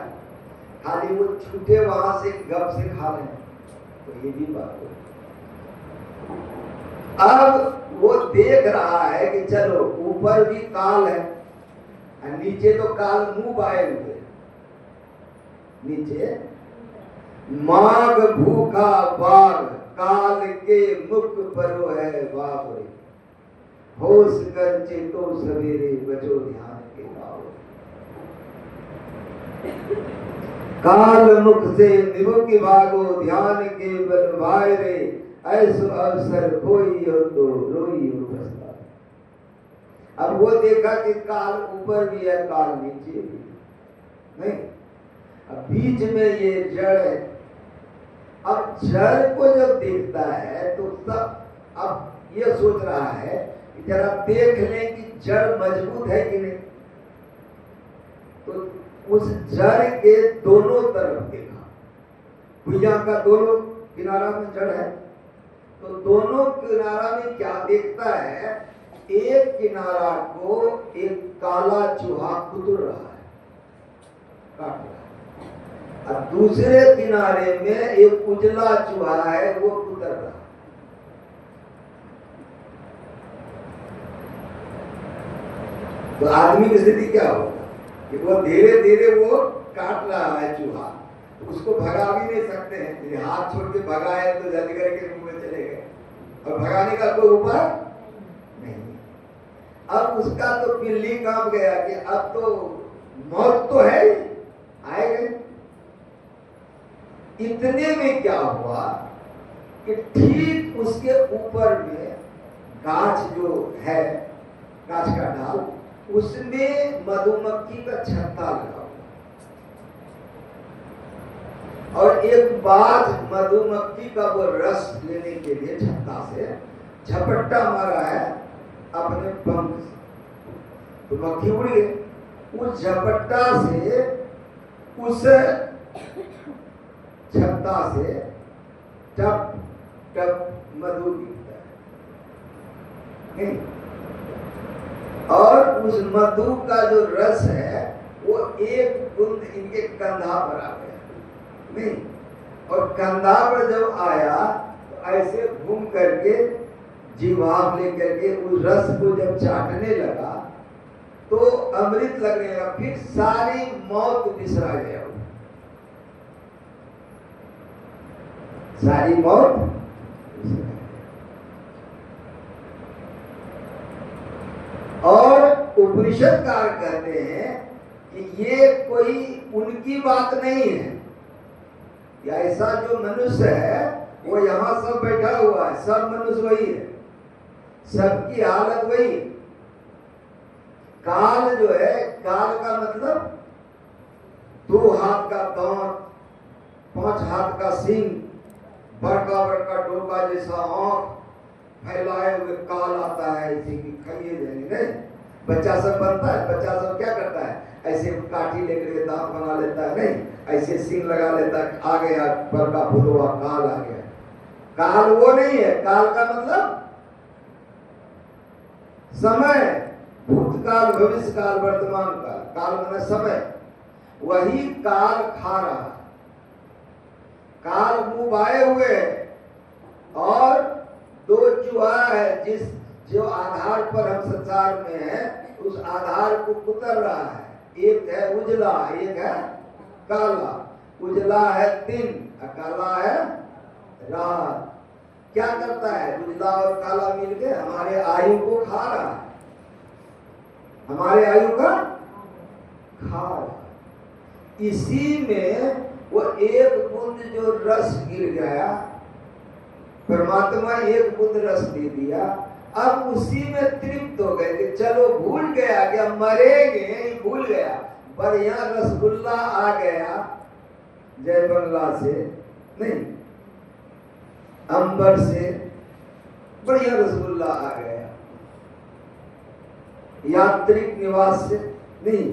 खाली वो छूटे वहां से गप से खा रहे हैं, तो ये भी बात है। अब वो देख रहा है कि चलो ऊपर भी काल है, नीचे तो काल मुंह बाए हुए, नीचे माघ भूखा बाघ काल के मुख परो है बाबरे, होश कर चेतो सवेरे बचो ध्यान के गाओ। काल मुख से निमुख भागो ध्यान के बलवाए रे, ऐसो अवसर कोई हो तो रोई हो बसता। अब वो देखा कि काल ऊपर भी है, काल नीचे भी नहीं, अब बीच में ये जड़ है। अब जड़ को जब देखता है तो सब अब ये सोच रहा है कि जरा देख लें कि जड़ मजबूत है कि नहीं, तो उस जड़ के दोनों तरफ देखा, भुजा का दोनों किनारा में जड़ है, तो दोनों किनारा में क्या देखता है, एक किनारा को एक काला चूहा कुतर रहा है, काट रहा है, और दूसरे किनारे में एक उजला चूहा है, वो कुतर रहा। तो आदमी की स्थिति क्या होगा कि वो धीरे धीरे वो काट रहा है चूहा, तो उसको भगा भी नहीं सकते हैं, हाथ छोड़ के भगाए तो जादूगर के मुंह में चले गए, और भगाने का कोई उपाय नहीं। अब उसका तो पिल्ली कांप गया कि अब तो मौत तो है, आएगा। इतने में क्या हुआ कि ठीक उसके ऊपर में गाछ जो है, गाछ का डाल, उसमें मधुमक्खी का छत्ता लगा हुआ, और एक बाज मधुमक्खी का वो रस लेने के लिए छत्ता से झपट्टा मारा है अपने पंख से, तो मक्खी उड़ गई। उस झपट्टा से, उस छत्ता से टप टप मधु गिरता है, और उस मधु का जो रस है वो एक बूंद इनके कंधा पर आ गया, नहीं, और कंधा पर जब आया तो ऐसे घूम करके जीवाब लेकर के उस रस को जब चाटने लगा तो अमृत लगने लगा, फिर सारी मौत बिसरा गया, सारी मौत। और उपनिषदकार कहते हैं कि ये कोई उनकी बात नहीं है, या ऐसा जो मनुष्य है वो यहाँ सब बैठा हुआ है, सब मनुष्य वही है, सबकी हालत वही। काल जो है, काल का मतलब 2 हाथ का दांत, 5 हाथ का सींग, बड़का बड़का डोका जैसा आंख, फैलाए हुए काल आता है, इसी की खाइए जाएंगे नहीं। बच्चा सब बनता है, बच्चा सब क्या करता है, ऐसे काठी लेकर के दांत बना लेता है, नहीं, ऐसे सिंह लगा लेता, आ गया पर का फुलवा, काल आ गया। काल वो नहीं है, काल का मतलब समय, भूतकाल, भविष्यकाल, वर्तमान काल। काल माने समय, वही काल खा रहा है। काल मुंह बाए हुए और दो चूहा है, जिस जो आधार पर हम संसार में है उस आधार को कुतर रहा है। एक है उजला, एक है काला। उजला है दिन, काला है रात। क्या करता है? उजला और काला मिलकर हमारे आयु को खा रहा है, हमारे आयु का खा रहा है। इसी में वो एक बूंद जो रस गिर गया, परमात्मा एक बूंद रस दे दिया, अब उसी में तृप्त हो गए कि चलो भूल गया कि हम मरेंगे, भूल गया। बढ़िया रसगुल्ला आ गया जय बंगला से, नहीं अंबर से बढ़िया रसगुल्ला आ गया, यात्रिक निवास से नहीं,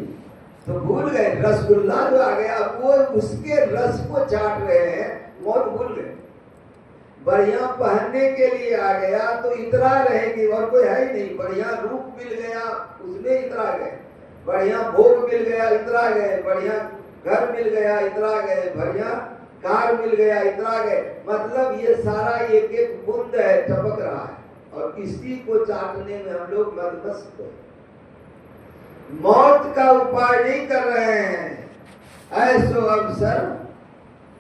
तो भूल गए रसगुल्ला जो आ गया, वो उसके रस को चाट रहे हैं, मौत भूल गए। बढ़िया पहनने के लिए आ गया तो इतरा रहेगी और कोई है ही नहीं। बढ़िया रूप मिल गया उसमें इतरा गए, बढ़िया भोग मिल गया इतरा गए, बढ़िया घर मिल गया इतरा गए, बढ़िया कार मिल गया इतरा गए। मतलब ये सारा एक एक बूंद है, टपक रहा है, और इसी को चाटने में हम लोग मदमस्त हैं। मौत का उपाय नहीं कर रहे हैं। ऐसो अवसर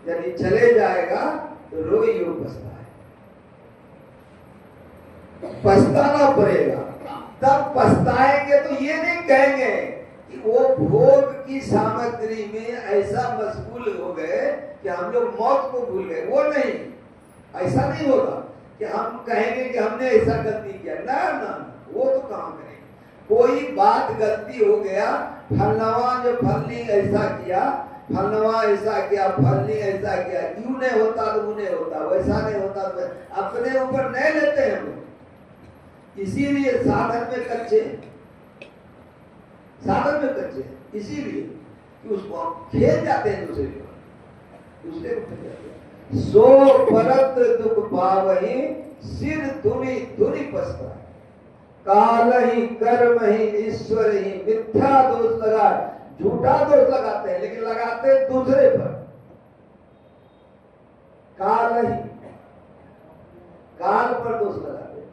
यदि चले जाएगा तो रोइयो पछताए, पछताना पड़ेगा। तब पछताएंगे तो ये नहीं कहेंगे कि वो भोग की सामग्री में ऐसा मशगूल हो गए कि हम लोग मौत को भूल गए, वो नहीं, ऐसा नहीं होगा कि हम कहेंगे कि हमने ऐसा गलती किया। ना ना, वो तो काम करेंगे। कोई बात गलती हो गया, फलनवा जो फलनी ऐसा किया, फलनवा ऐसा किया, फलनी ऐसा किया, क्यों नहीं होता तो वो नहीं होता, वैसा नहीं होता तो अपने ऊपर नहीं लेते हैं हम लोग। इसीलिए साधन में कच्चे, साधन में कच्चे, इसीलिए कि उसको खेल जाते हैं दूसरे को, दूसरे को खेल जाते हैं। सो परत दुख पावहि, सिर धुनि धुनि पछताए। काल ही कर्म ही ईश्वर ही, मिथ्या दोष लगा, झूठा दोष लगाते हैं लेकिन लगाते हैं दूसरे पर। काल ही, काल पर दोष लगाते हैं।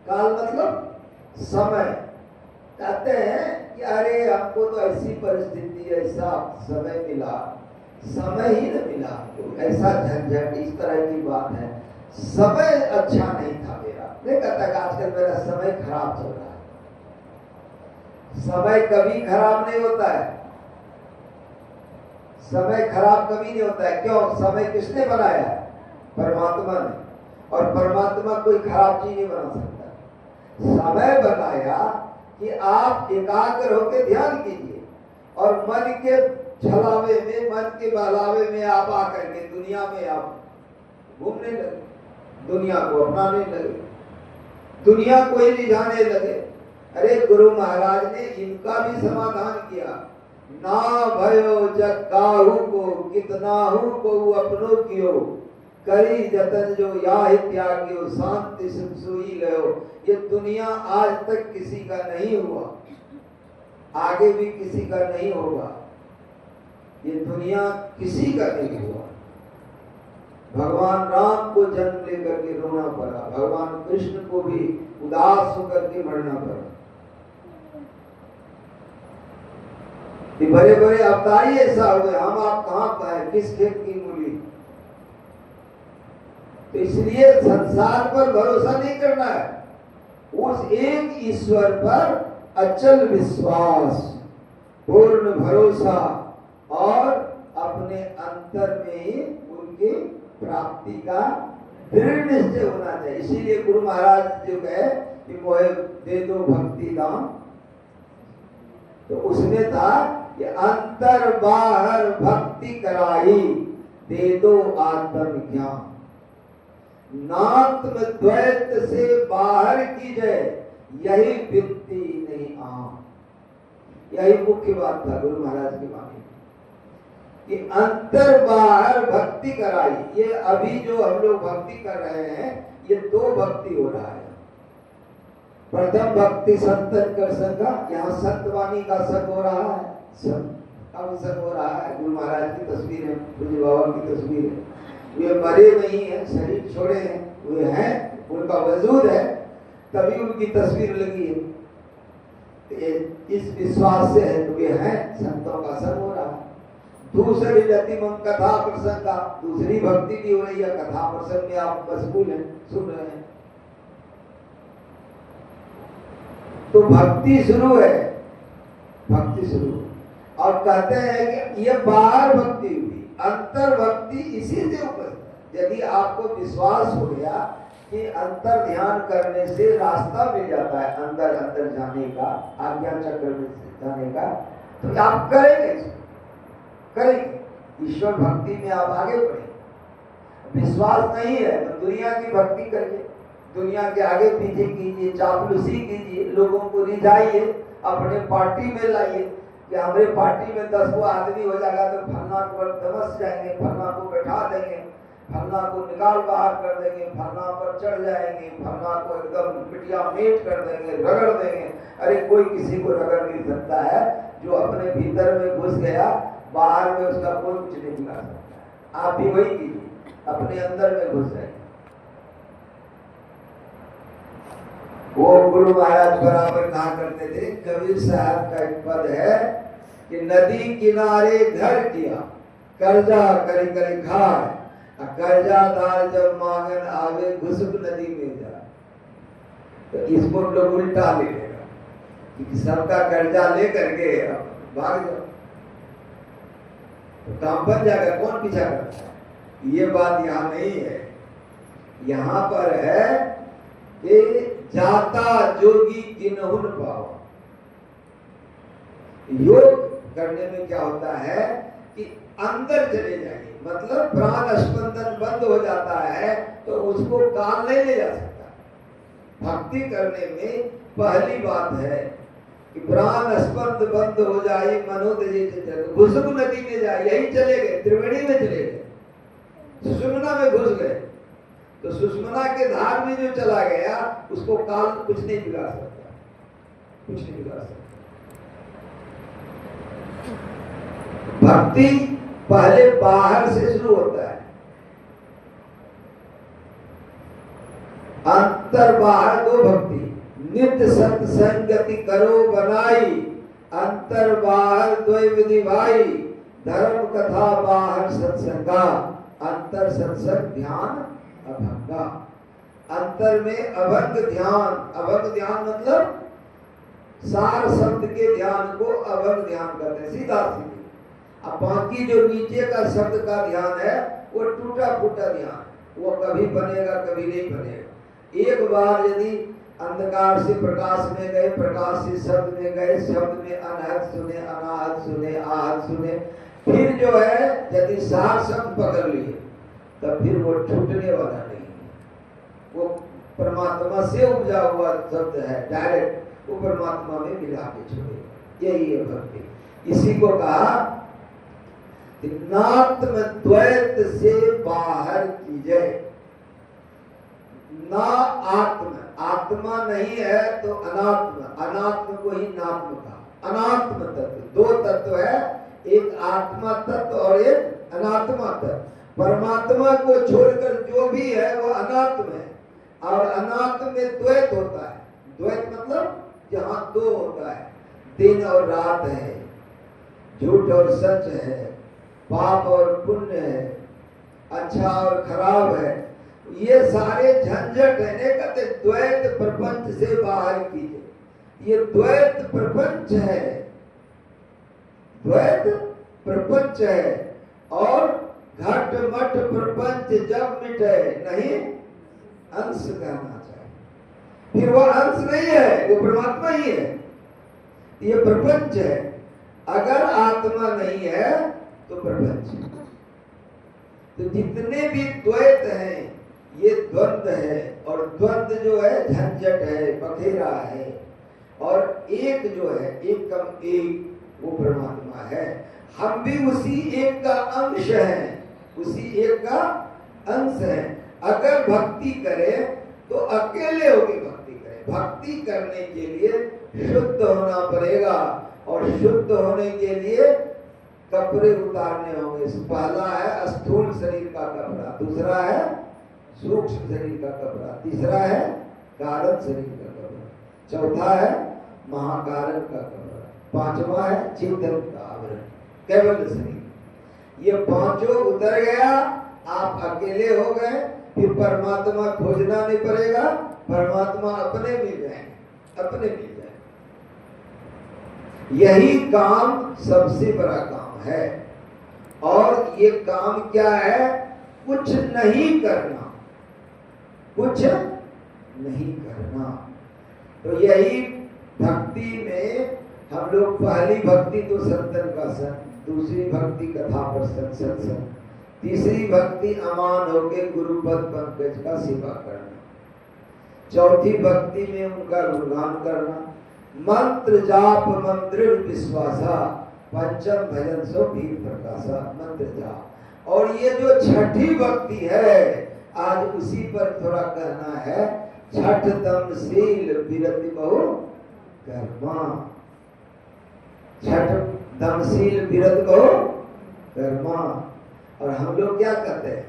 काल मतलब समय। कहते हैं कि अरे हमको तो ऐसी परिस्थिति, ऐसा समय मिला, समय ही न मिला, तो ऐसा झंझट, इस तरह की बात है। समय अच्छा नहीं था मेरा, नहीं कहता कि आजकल मेरा समय खराब चल रहा है। समय कभी खराब नहीं होता है, समय खराब कभी नहीं होता है। क्यों? समय किसने बनाया? परमात्मा ने, और परमात्मा कोई खराब चीज नहीं बना सकता। समय बनाया कि आप एकाग्र होकर ध्यान कीजिए, और मन के छलावे में, मन के बहलावे में आप आकर के दुनिया में आप घूमने लगे, दुनिया को अपनाने लगे, दुनिया को ही रिझाने लगे। अरे गुरु महाराज ने इनका भी समाधान किया। ना भयो जग काहू को, कितनाहू को अपनो कियो, करी जतन जो याहि त्यागियो, शांति सुख सोई गयो। ये दुनिया आज तक किसी का नहीं हुआ, आगे भी किसी का नहीं होगा। ये दुनिया किसी का नहीं हुआ। भगवान राम को जन्म लेकर के रोना पड़ा, भगवान कृष्ण को भी उदास होकर के मरना पड़ा। बड़े बड़े अवतारी ऐसा हुए, हम आप कहां पाए, किस खेत की मूली। तो इसलिए संसार पर भरोसा नहीं करना है, उस एक ईश्वर पर अचल विश्वास, पूर्ण भरोसा, और अपने अंतर में ही उनकी प्राप्ति का दृढ़ निश्चय होना चाहिए। इसीलिए गुरु महाराज जो कहे कि मोहे दे दो भक्ति दान, तो उसमें था कि अंतर बाहर भक्ति कराई, दे दो आत्म ज्ञान। नात्म द्वैत से बाहर की जाए, यही वित्ती नहीं आम। यही मुख्य बात था गुरु महाराज की वाणी। कि अंतर बाहर भक्ति कराई। ये अभी जो हम लोग भक्ति कर रहे हैं, ये दो भक्ति हो रहा है। प्रथम भक्ति संतन कर संगा, यहाँ संतवाणी का संग हो रहा है, अब संग हो रहा है। गुरु महाराज की तस्वीर है, गुरु बाबा की तस्वीर है। वे मरे नहीं है, शरीर छोड़े हैं, वे हैं, उनका वजूद है, तभी उनकी तस्वीर लगी है। इस विश्वास से है तो वे हैं, संतों का संग हो रहा है। दूसरी रतिमम कथा प्रसंग का, दूसरी भक्ति भी हो रही है, कथा प्रसंग में आप मशगूल हैं, सुन रहे हैं। तो भक्ति शुरू है, भक्ति शुरू। और कहते हैं कि ये बाहर भक्ति हुई, अंतर भक्ति इसी से उपस्थित। यदि आपको विश्वास हो गया कि अंतर ध्यान करने से रास्ता मिल जाता है अंदर अंदर जाने का, आज्ञा चक्र में जाने का, तो आप करेंगे, करेंगे। ईश्वर भक्ति में आप आगे बढ़ेंगे। विश्वास नहीं है तो दुनिया की भक्ति करिए, दुनिया के आगे पीछे कीजिए, चापलूसी कीजिए, लोगों को रिझाइए, अपने पार्टी में लाइए कि हमारे पार्टी में 10 को आदमी हो जाएगा तो फलना पर दमस जाएंगे, फलना को बैठा देंगे, फलना को निकाल बाहर कर देंगे, फलना पर चढ़ जाएंगे, फलना को एकदम पिटिया मेट कर देंगे, रगड़ देंगे। अरे कोई किसी को रगड़ नहीं सकता है, जो अपने भीतर में घुस गया, बाहर में उसका कोई कुछ नहीं बिगाड़ सकता। आप भी वही कीजिए, अपने अंदर में घुस जाए। वो गुरु महाराज बराबर कहा करते थे, कबीर साहब का एक पद है कि नदी किनारे घर किया, कर्जा करी करी खाए, कर्जादार जब मांगन आवे घुसुक नदी में जा। तो इसको लोग उल्टा ले लेगा कि सबका कर्जा ले करके भाग जाओ, तो काम बन जाएगा, कौन पीछा करता है। ये बात यहाँ नहीं है, यहाँ पर है कि जाता जोगी किन्हुन पाओ। योग करने में क्या होता है कि अंदर चले जाइए, मतलब प्राण स्पंदन बंद हो जाता है तो उसको काल नहीं ले जा सकता। भक्ति करने में पहली बात है कि प्राण स्पंद बंद हो जाए, मनोदय घुसुक नदी में जाए, यही चले गए, त्रिवेणी में चले गए, सुषुम्ना में घुस गए, तो सुषुम्ना के धार में जो चला गया उसको काल कुछ नहीं बिगाड़ सकता, कुछ नहीं बिगाड़ सकता। भक्ति पहले बाहर से शुरू होता है, अंतर बाहर दो भक्ति। नित्य सत्संगति करो बनाई, अंतर बाहर द्वय विधि भाई, धर्म कथा बाहर सत्संगा, अंतर सत्संग ध्यान अभंगा। अंतर में अभंग ध्यान, अभंग ध्यान मतलब सार शब्द के ध्यान को अभंग ध्यान कहते हैं, सीधा सीधी। अब बाकी जो नीचे का शब्द का ध्यान है वो टूटा फूटा ध्यान, वो कभी बनेगा कभी नहीं बनेगा। एक बार यदि अंधकार से प्रकाश में गए, प्रकाश से शब्द में गए, शब्द में अनहद सुने, अनाहद सुने, आहद सुने, फिर जो है यदि सार शब्द पकड़ लिए तब फिर वो छूटने वाला नहीं, वो परमात्मा से उपजा हुआ शब्द है, डायरेक्ट वो परमात्मा में मिला के छोड़ेगा। यही है भक्ति। इसी को कहा नात्म द्वैत से बाहर कीजिए। ना आत्म, आत्मा नहीं है तो अनात्म, अनात्म को ही नात्म कहा। अनात्म तत्व, दो तत्व है, एक आत्मा तत्व और एक अनात्मा तत्व। परमात्मा को छोड़कर जो भी है वो अनात्म है, और अनात्म में द्वैत होता है। द्वैत मतलब जहां दो होता है, दिन और रात है, झूठ और सच है, पाप और पुण्य है, अच्छा और खराब है, ये सारे झंझट है। नहीं कहते द्वैत प्रपंच से बाहर कीजिए, ये द्वैत प्रपंच है, द्वैत प्रपंच है। और घट मठ प्रपंच जब मिटे नहीं अंश कहना चाहिए, फिर वो अंश नहीं है, वो परमात्मा ही है, ये प्रपंच है। अगर आत्मा नहीं है तो प्रपंच। तो जितने भी द्वैत हैं ये द्वंद है, और द्वंद जो है झंझट है, बखेरा है। और एक जो है, एक कम एक, वो परमात्मा है। हम भी उसी एक का अंश हैं, उसी एक का अंश है। अगर भक्ति करे तो अकेले होकर भक्ति करे। भक्ति करने के लिए शुद्ध होना पड़ेगा, और शुद्ध होने के लिए कपड़े उतारने होंगे। पहला है स्थूल शरीर का कपड़ा, दूसरा है सूक्ष्म शरीर का कपड़ा, तीसरा है कारण शरीर का कपड़ा, चौथा है महाकारण का कपड़ा, पांचवा है चिंतन का आवरण, केवल शरीर। ये पांचों उतर गया, आप अकेले हो गए, फिर परमात्मा खोजना नहीं पड़ेगा, परमात्मा अपने मिल जाएंगे, अपने मिल जाएंगे। यही काम सबसे बड़ा काम है। और ये काम क्या है? कुछ नहीं करना, कुछ नहीं करना। तो यही भक्ति में हम लोग, पहली भक्ति तो संतन का संग, दूसरी भक्ति कथा पर सत्संग, तीसरी भक्ति अमान होके गुरुपद पंकज का सेवा करना, चौथी भक्ति में उनका गुणगान करना, मंत्र जाप मंत्र विश्वासा, पंचम भजन सो भीर प्रकाशा, मंत्र जाप। और ये जो छठी भक्ति है, आज उसी पर थोड़ा कहना है। छठ तम शील विरति बहु कर्मा, छठ दमशील विरत को कर्मा। और हम लोग क्या कहते हैं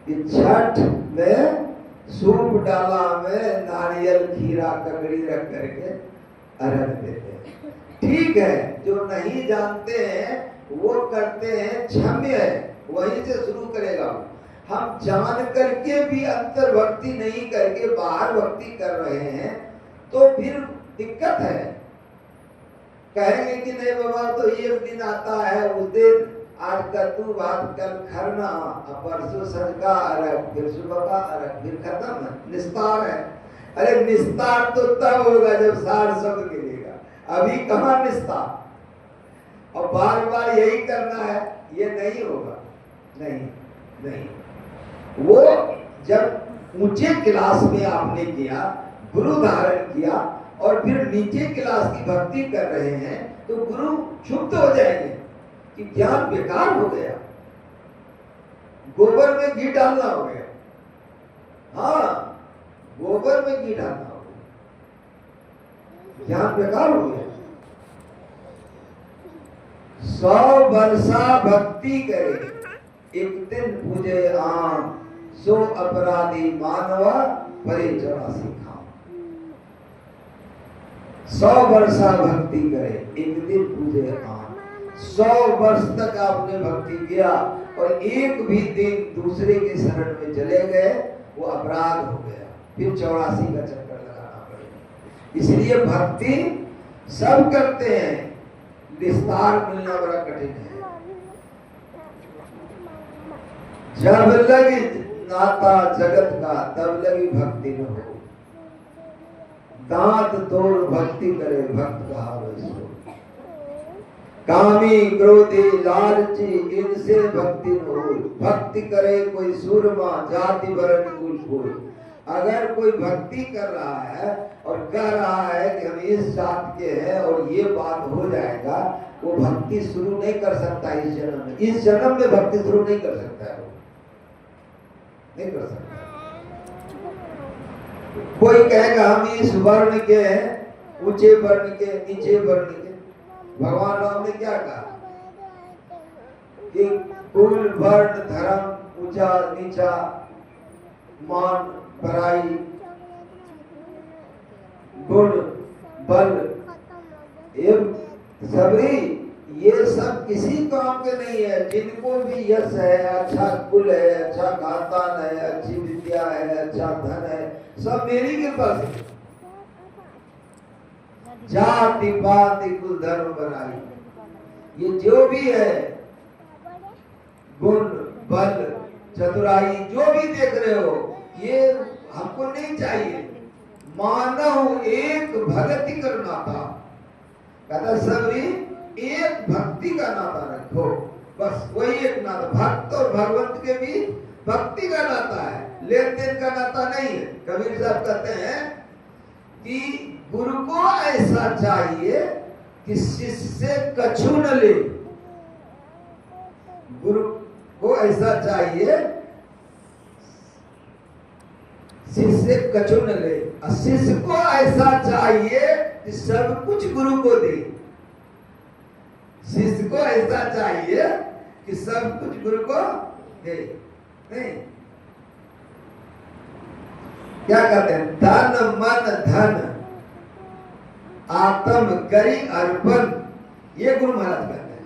कि छठ में सूप डाला में नारियल खीरा ककड़ी रख करके अर्घ देते हैं। ठीक है, जो नहीं जानते हैं वो करते हैं, क्षम्य है, वहीं से शुरू करेगा। हम जान करके भी अंतर भक्ति नहीं करके बाहर भक्ति कर रहे हैं तो फिर दिक्कत है। कहेंगे कि नहीं बाबा, तो एक दिन आता है, उस दिन आज कद्दू भात, कल खरना, परसों संझका अर्घ, फिर सुबह का अर्घ, फिर खत्म, निस्तार है। अरे निस्तार तो तब होगा जब सार शब्द गिरेगा, अभी कहाँ निस्तार। और बार बार यही करना है, ये नहीं होगा, नहीं नहीं। वो जब ऊंचे क्लास में आपने किया, गुरु धारण किया, और फिर नीचे क्लास की भक्ति कर रहे हैं, तो गुरु क्षुब्ध हो जाएंगे कि ज्ञान बेकार हो गया, गोबर में घी डालना हो गया। हाँ, गोबर में घी डालना हो गया, ज्ञान बेकार हो गया। 100 वर्षा भक्ति करे, एक दिन पूजे आम, सो अपराधी मानवा परे 84 खाम। 100 वर्षा भक्ति करे, एक दिन पूजे आम। 100 वर्ष तक आपने भक्ति किया और एक भी दिन दूसरे के शरण में चले गए, वो अपराध हो गया, फिर 84 का चक्कर लगाना पड़ेगा। इसलिए भक्ति सब करते हैं, विस्तार मिलना बड़ा कठिन है। जब लगी नाता जगत का, तब लगी भक्ति न हो। दांत तोड़ भक्ति करे, भक्त कहावे सो। कामी क्रोधी लालची, इनसे भक्ति न हो। भक्ति करे कोई सूरमा, जाति वर्ण कुल कोई। अगर कोई भक्ति कर रहा है और कह रहा है कि हम इस जात के हैं और ये बात हो जाएगा, वो भक्ति शुरू नहीं कर सकता इस जन्म में। इस जन्म में भक्ति शुरू नहीं कर सकता है, वो नहीं कर सकता। कोई कहेगा हम इस वर्ण के हैं, ऊंचे वर्ण के, नीचे वर्ण के। भगवान राम ने क्या कहा कि कुल वर्ण धर्म, ऊंचा नीचा, मान बड़ाई, गुण बल, सबरी, ये सब किसी काम के नहीं है। जिनको भी यश है, अच्छा कुल है, अच्छा खानदान है, अच्छी विद्या है, अच्छा धन है, सब मेरी कृपा से। जाति पाति कुल धर्म बनाई, ये जो भी है, गुण बल चतुराई जो भी देख रहे हो, ये हमको नहीं चाहिए। मानव एक भक्ति करना था, कहता सबरी एक भक्ति का नाता रखो, बस वही एक नाता। भक्त और भगवंत के बीच भक्ति का नाता है, लेन देन का नाता नहीं है। कबीर साहब कहते हैं कि गुरु को ऐसा चाहिए कि शिष्य कछु न ले। गुरु को ऐसा चाहिए शिष्य कछु न ले, और शिष्य को ऐसा चाहिए कि सब कुछ गुरु को दे। शिष्य को ऐसा चाहिए कि सब कुछ गुरु को दे। नहीं, क्या कहते हैं, तन मन धन आत्म करी अर्पण, ये गुरु महाराज कहते हैं।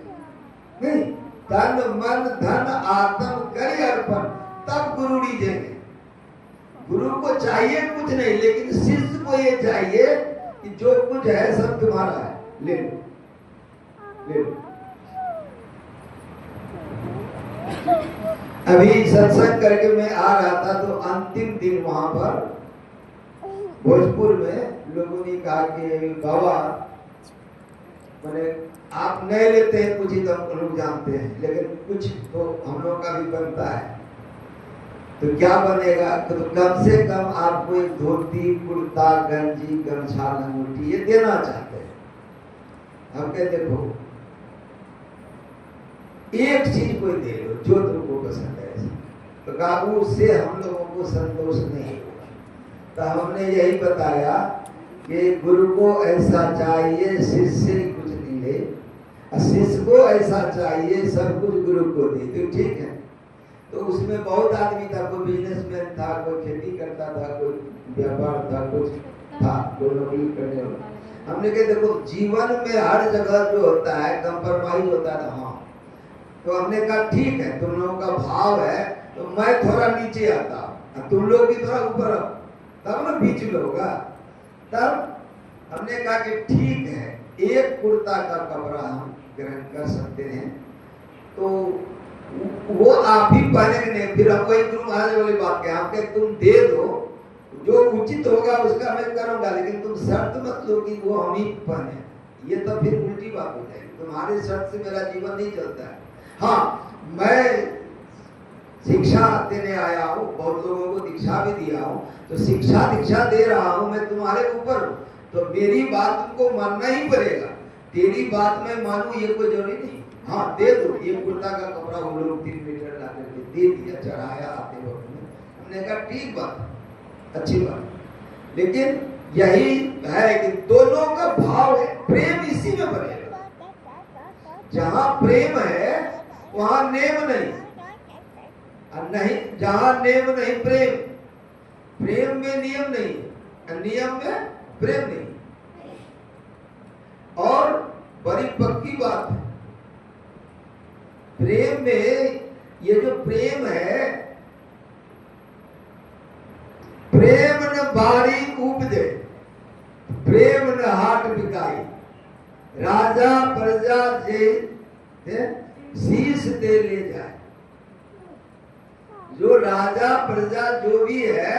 नहीं, तन मन धन आत्म करी अर्पण, तब गुरु नहीं देंगे। गुरु को चाहिए कुछ नहीं, लेकिन शिष्य को ये चाहिए कि जो कुछ है सब तुम्हारा है, ले लो, ले लो। अभी सत्संग करके मैं आ रहा था तो अंतिम दिन वहां पर भोजपुर में लोगों ने कहा कि बाबा, मैंने आप नहीं लेते हैं कुछ ही तो हम लोग जानते हैं, लेकिन कुछ तो हम लोग का भी बनता है। तो क्या बनेगा? तो कम से कम आपको एक धोती कुर्ता गंजी गमछा लंगोटी ये देना चाहते हैं। हम कहते देखो एक चीज कोई दे लो जो तुमको पसंद है। तो काबू उससे हम लोगों को संतोष नहीं होगा। तो हमने यही बताया कि गुरु को ऐसा चाहिए शिष्य कुछ नहीं ले, शिष्य को ऐसा चाहिए सब कुछ गुरु को दे। तो ठीक है। तो उसमें बहुत आदमी था, कोई बिजनेसमैन था, कोई खेती करता था, कोई व्यापार था, कुछ था, कोई नौकरी करने वाला। हमने कहा देखो जीवन में हर जगह जो होता है कंप्रोमाइज होता है। हाँ, तो हमने कहा ठीक है, तुम लोगों का भाव है तो मैं थोड़ा नीचे आता हूँ, तुम लोग भी थोड़ा ऊपर आओ, तब ना बीच में होगा। तब हमने कहा कि ठीक है, एक कुर्ता का कपड़ा हम ग्रहण कर सकते हैं, तो वो आप ही पहनेंगे नहीं। फिर हम वही गुरु महाराज वाली बात कहें, हम कहें तुम दे दो, जो उचित होगा उसका मैं करूंगा, लेकिन तुम शर्त मत लो कि वो हम ही पहने। ये तो फिर उल्टी बात हो जाएगी, तुम्हारे शर्त से मेरा जीवन नहीं चलता है। हाँ, मैं शिक्षा देने आया हूँ, बहुत लोगों को दीक्षा भी दिया हूँ, तो शिक्षा दीक्षा दे रहा हूँ, मैं तुम्हारे ऊपर हूँ, तो मेरी बात तुमको मानना ही पड़ेगा। तेरी बात मैं मानूं ये कोई जरूरी नहीं। हाँ, दे दो। ये कुर्ता का कपड़ा वो लोग 3 मीटर ला करके दे दिया, चढ़ाया आते वक्त में। हमने कहा ठीक बात, अच्छी बात, लेकिन यही है कि दोनों का भाव है, प्रेम इसी में बनेगा। जहां प्रेम है वहां नेम नहीं, और नहीं जहां नेम नहीं प्रेम, प्रेम में नियम नहीं, नियम में प्रेम नहीं। और बड़ी पक्की बात है, प्रेम में ये जो प्रेम है, प्रेम न बारी उपजे, प्रेम न हाट बिकाई, राजा प्रजा जे शीश दे ले जाए। जो राजा प्रजा जो भी है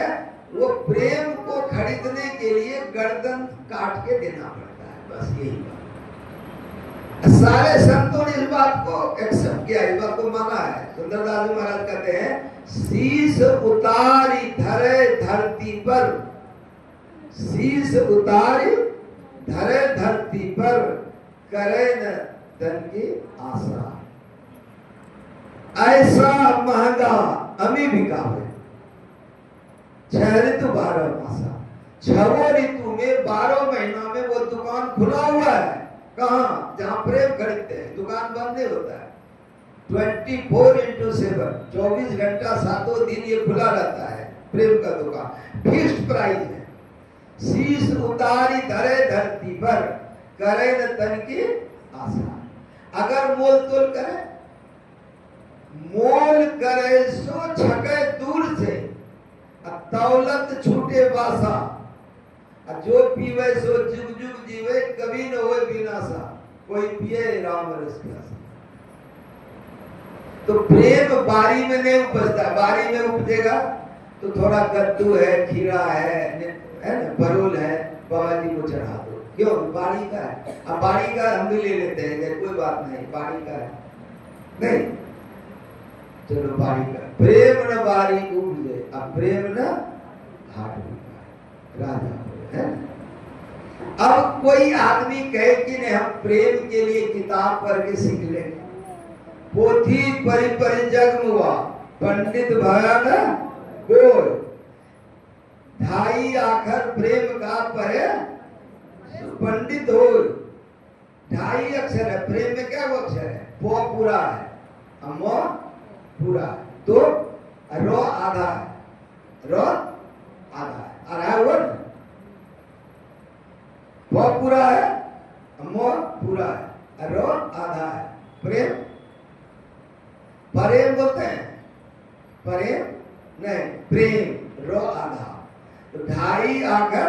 वो प्रेम को खरीदने के लिए गर्दन काट के देना पड़ता है, बस यही बात। सारे संतों ने इस बात को एक्सेप्ट किया, इस बात को माना है। सुंदरदास जी महाराज कहते हैं शीश उतारी धरे धरती पर, शीश उतारी धरे धरती पर, करे न धन की आशा। ऐसा महंगा अमी बिकावे, 6 ऋतु 12 मासा, 6 ऋतु में 12 महीना में वो दुकान खुला हुआ है। कहाँ? जहाँ प्रेम खरीदते हैं, दुकान बंद नहीं होता है। 24/7 24 घंटा 7 दिन ये खुला रहता है, प्रेम का दुकान, फिक्स्ड प्राइस है। शीश उतारी धरे धरती पर, करे न तन की आशा। अगर मोल तोल करे, मोल करे सो छके दूर से, तौलत छूटे बासा, जो पीवे सो जुग जुग जीवे, कभी न होए विनाशा, कोई पिए राम रस प्यासा। तो प्रेम बारी में नहीं उपजता, बारी में उपजेगा तो थोड़ा कद्दू है, खीरा है ना, बरोल है, बाबा जी को चढ़ा दो, क्यों? बारी का है। अब बारी का हम भी ले लेते हैं, कोई बात नहीं, बारी का है नहीं, चलो बारी का। प्रेम न बारी उपजे, अब प्रेम न हाट राजा है। अब कोई आदमी कहे कि नहीं हम प्रेम के लिए किताब पढ़ के सीख लेंगे, पोथी परि परि जग मुआ पंडित भयन गोल, ढाई आखर प्रेम का पढ़े पंडित हो। ढाई अक्षर है प्रेम में, क्या वो अक्षर है? पो पूरा है, अमो पूरा है, तो रो आधा है, रो आधा है, आधा वो वो पूरा है, अमो पूरा है, रो आधा है। प्रेम प्रेम बोलते हैं, प्रेम नहीं, प्रेम रो आधा, तो ढाई आकर